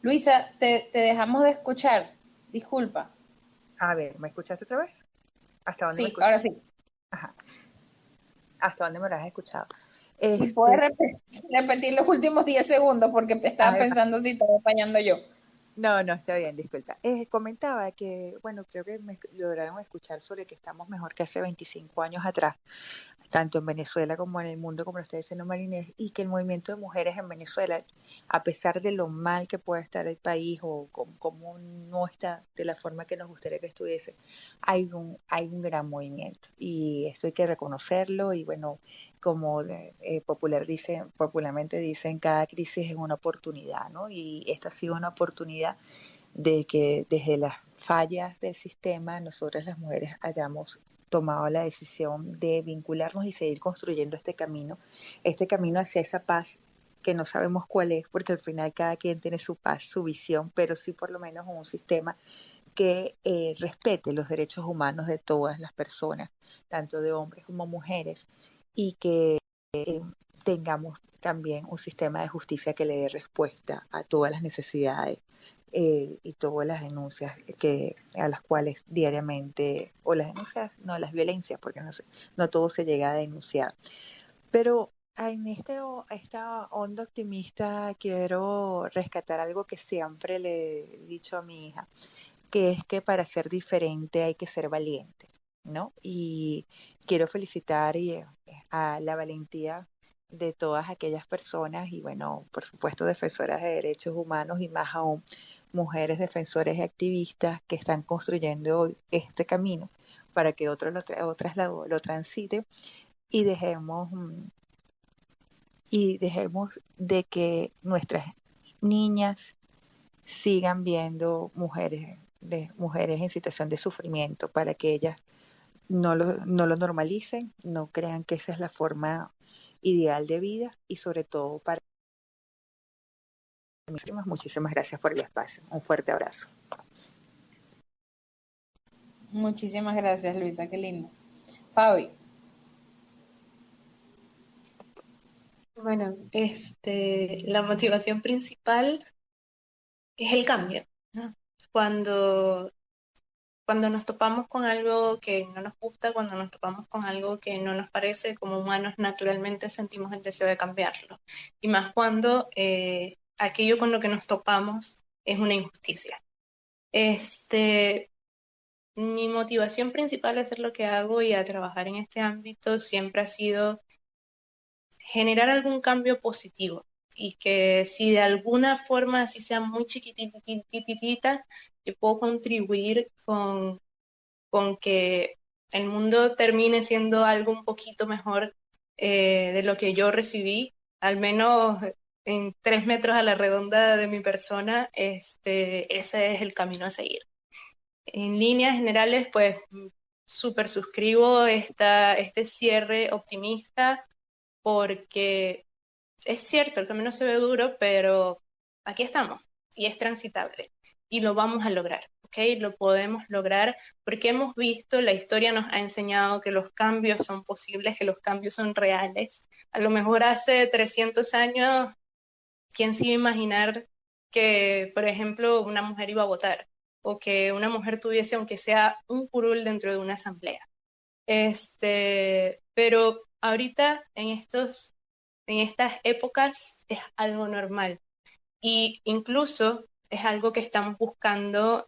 Luisa, te dejamos de escuchar. Disculpa. A ver, ¿me escuchaste otra vez? ¿Hasta dónde me Sí, ahora escuchaste? sí. Ajá. ¿Hasta dónde me lo has escuchado? Si puedes Este, repetir los últimos 10 segundos porque estaba ay, pensando si estaba fallando yo. no, no, está bien, disculpa. Comentaba que, bueno, creo que me lograron escuchar sobre que estamos mejor que hace 25 años atrás, tanto en Venezuela como en el mundo, como lo está diciendo Marinés, y que el movimiento de mujeres en Venezuela, a pesar de lo mal que pueda estar el país o como no está de la forma que nos gustaría que estuviese, hay un gran movimiento y esto hay que reconocerlo y bueno, como popularmente dicen, cada crisis es una oportunidad, ¿no? Y esto ha sido una oportunidad de que desde las fallas del sistema, nosotras las mujeres hayamos tomado la decisión de vincularnos y seguir construyendo este camino hacia esa paz que no sabemos cuál es, porque al final cada quien tiene su paz, su visión, pero sí por lo menos un sistema que respete los derechos humanos de todas las personas, tanto de hombres como mujeres, y que tengamos también un sistema de justicia que le dé respuesta a todas las necesidades y todas las denuncias a las cuales diariamente, o las denuncias, no, las violencias, porque no todo se llega a denunciar. Pero En esta onda optimista quiero rescatar algo que siempre le he dicho a mi hija, que es que para ser diferente hay que ser valiente, ¿no? Y quiero felicitar a la valentía de todas aquellas personas y bueno, por supuesto, defensoras de derechos humanos y más aún mujeres defensores y activistas que están construyendo este camino para que otras lo transiten y dejemos de que nuestras niñas sigan viendo mujeres en situación de sufrimiento para que ellas no lo normalicen, no crean que esa es la forma ideal de vida y sobre todo para muchísimas gracias por el espacio. Un fuerte abrazo. Muchísimas gracias, Luisa, qué lindo. Fabi. Bueno, la motivación principal es el cambio, ¿no? Cuando, cuando nos topamos con algo que no nos gusta, cuando nos topamos con algo que no nos parece, como humanos naturalmente sentimos el deseo de cambiarlo. Y más cuando aquello con lo que nos topamos es una injusticia. Mi motivación principal a hacer lo que hago y a trabajar en este ámbito siempre ha sido generar algún cambio positivo y que si de alguna forma, si sea muy chiquititita, yo puedo contribuir con que el mundo termine siendo algo un poquito mejor de lo que yo recibí, al menos en 3 metros a la redonda de mi persona, ese es el camino a seguir. En líneas generales, pues súper suscribo este cierre optimista porque es cierto, el camino se ve duro, pero aquí estamos y es transitable y lo vamos a lograr, ¿ok? Lo podemos lograr porque hemos visto, la historia nos ha enseñado que los cambios son posibles, que los cambios son reales. A lo mejor hace 300 años, ¿quién se iba a imaginar que, por ejemplo, una mujer iba a votar o que una mujer tuviese, aunque sea un curul dentro de una asamblea? Pero ahorita en estas épocas es algo normal y incluso es algo que estamos buscando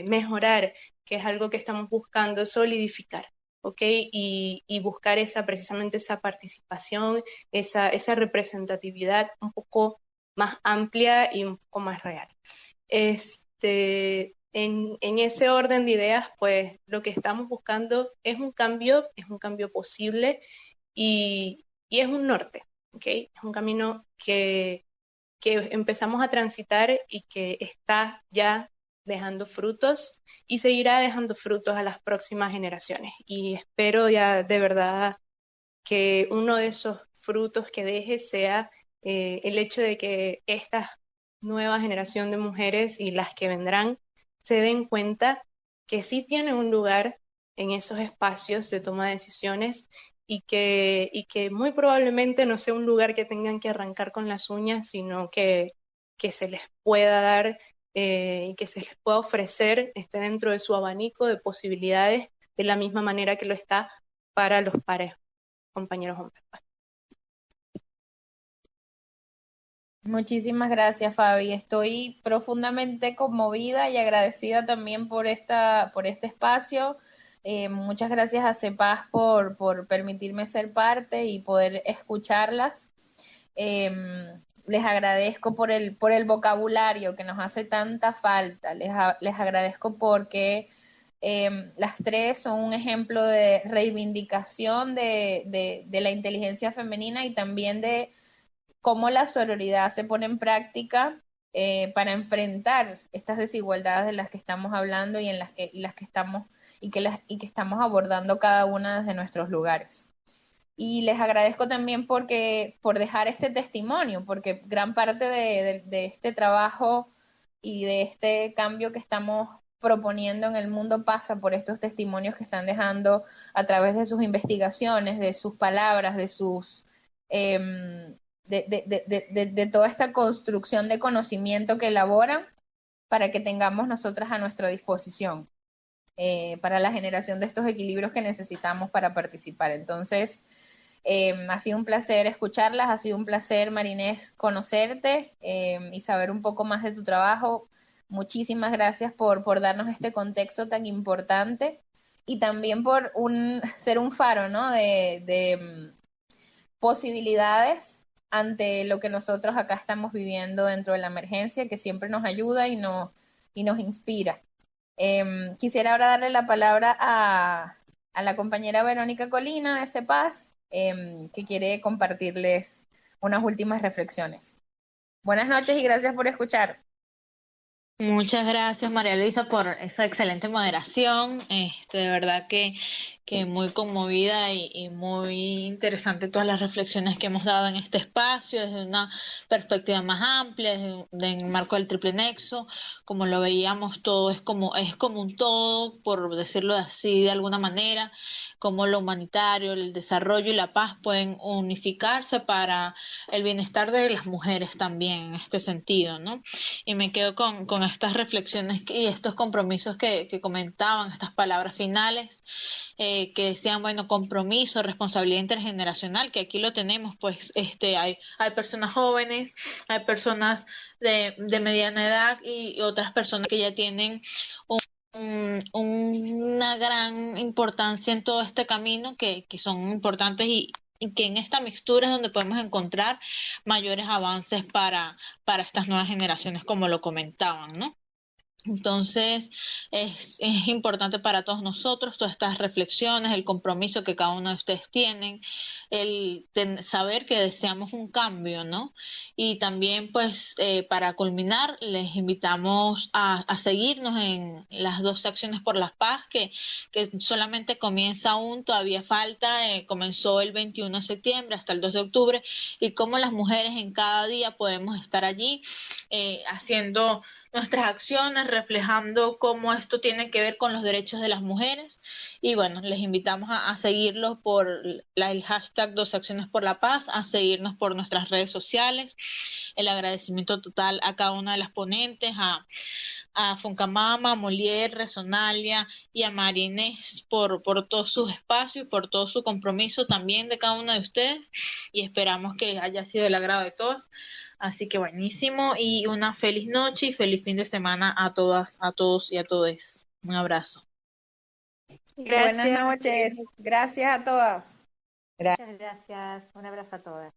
mejorar, que es algo que estamos buscando solidificar, ¿ok? Y buscar precisamente esa participación, esa representatividad un poco más amplia y un poco más real. En ese orden de ideas, pues lo que estamos buscando es un cambio posible y es un norte, ¿ok? Es un camino que empezamos a transitar y que está ya dejando frutos y seguirá dejando frutos a las próximas generaciones. Y espero ya de verdad que uno de esos frutos que deje sea el hecho de que esta nueva generación de mujeres y las que vendrán se den cuenta que sí tienen un lugar en esos espacios de toma de decisiones y que muy probablemente no sea un lugar que tengan que arrancar con las uñas, sino que se les pueda dar y que se les pueda ofrecer, esté dentro de su abanico de posibilidades de la misma manera que lo está para los pares compañeros hombres. Muchísimas gracias, Fabi. Estoy profundamente conmovida y agradecida también por este espacio. Muchas gracias a CEPAS por permitirme ser parte y poder escucharlas. Les agradezco por el vocabulario que nos hace tanta falta. Les agradezco porque las tres son un ejemplo de reivindicación de la inteligencia femenina y también de cómo la sororidad se pone en práctica para enfrentar estas desigualdades de las que estamos hablando y en las que estamos y que estamos abordando cada una desde nuestros lugares. Y les agradezco también por dejar este testimonio, porque gran parte de este trabajo y de este cambio que estamos proponiendo en el mundo pasa por estos testimonios que están dejando a través de sus investigaciones, de sus palabras, de sus de toda esta construcción de conocimiento que elaboran para que tengamos nosotras a nuestra disposición para la generación de estos equilibrios que necesitamos para participar. Entonces, Ha sido un placer escucharlas, ha sido un placer, Marinés, conocerte y saber un poco más de tu trabajo. Muchísimas gracias por darnos este contexto tan importante y también por ser un faro, ¿no? de posibilidades ante lo que nosotros acá estamos viviendo dentro de la emergencia, que siempre nos ayuda y nos inspira. Quisiera ahora darle la palabra a la compañera Verónica Colina de CEPAS, que quiere compartirles unas últimas reflexiones. Buenas noches y gracias por escuchar. Muchas gracias, María Luisa, por esa excelente moderación. De verdad que muy conmovida y muy interesante todas las reflexiones que hemos dado en este espacio, desde una perspectiva más amplia, desde el marco del triple nexo. Como lo veíamos, todo es como un todo, por decirlo así de alguna manera, como lo humanitario, el desarrollo y la paz pueden unificarse para el bienestar de las mujeres también en este sentido, ¿no? Y me quedo con estas reflexiones y estos compromisos que comentaban, estas palabras finales, que decían, bueno, compromiso, responsabilidad intergeneracional, que aquí lo tenemos, pues hay personas jóvenes, hay personas de mediana edad y otras personas que ya tienen una gran importancia en todo este camino, que son importantes y que en esta mixtura es donde podemos encontrar mayores avances para estas nuevas generaciones, como lo comentaban, ¿no? Entonces, es importante para todos nosotros todas estas reflexiones, el compromiso que cada uno de ustedes tienen, saber que deseamos un cambio, ¿no? Y también, pues, para culminar, les invitamos a seguirnos en las dos acciones por la paz, que solamente comienza aún, todavía falta, comenzó el 21 de septiembre hasta el 2 de octubre, y cómo las mujeres en cada día podemos estar allí haciendo nuestras acciones, reflejando cómo esto tiene que ver con los derechos de las mujeres. Y bueno, les invitamos a seguirlos por el hashtag Dos Acciones por la Paz, a seguirnos por nuestras redes sociales. El agradecimiento total a cada una de las ponentes, a Funcamama, a Molière, Resonalia y a Marinés por todos sus espacios, por todo su compromiso también de cada uno de ustedes, y esperamos que haya sido el agrado de todos. Así que buenísimo y una feliz noche y feliz fin de semana a todas, a todos y a todes. Un abrazo. Buenas Gracias. noches, gracias a todas. Muchas gracias. Un abrazo a todas.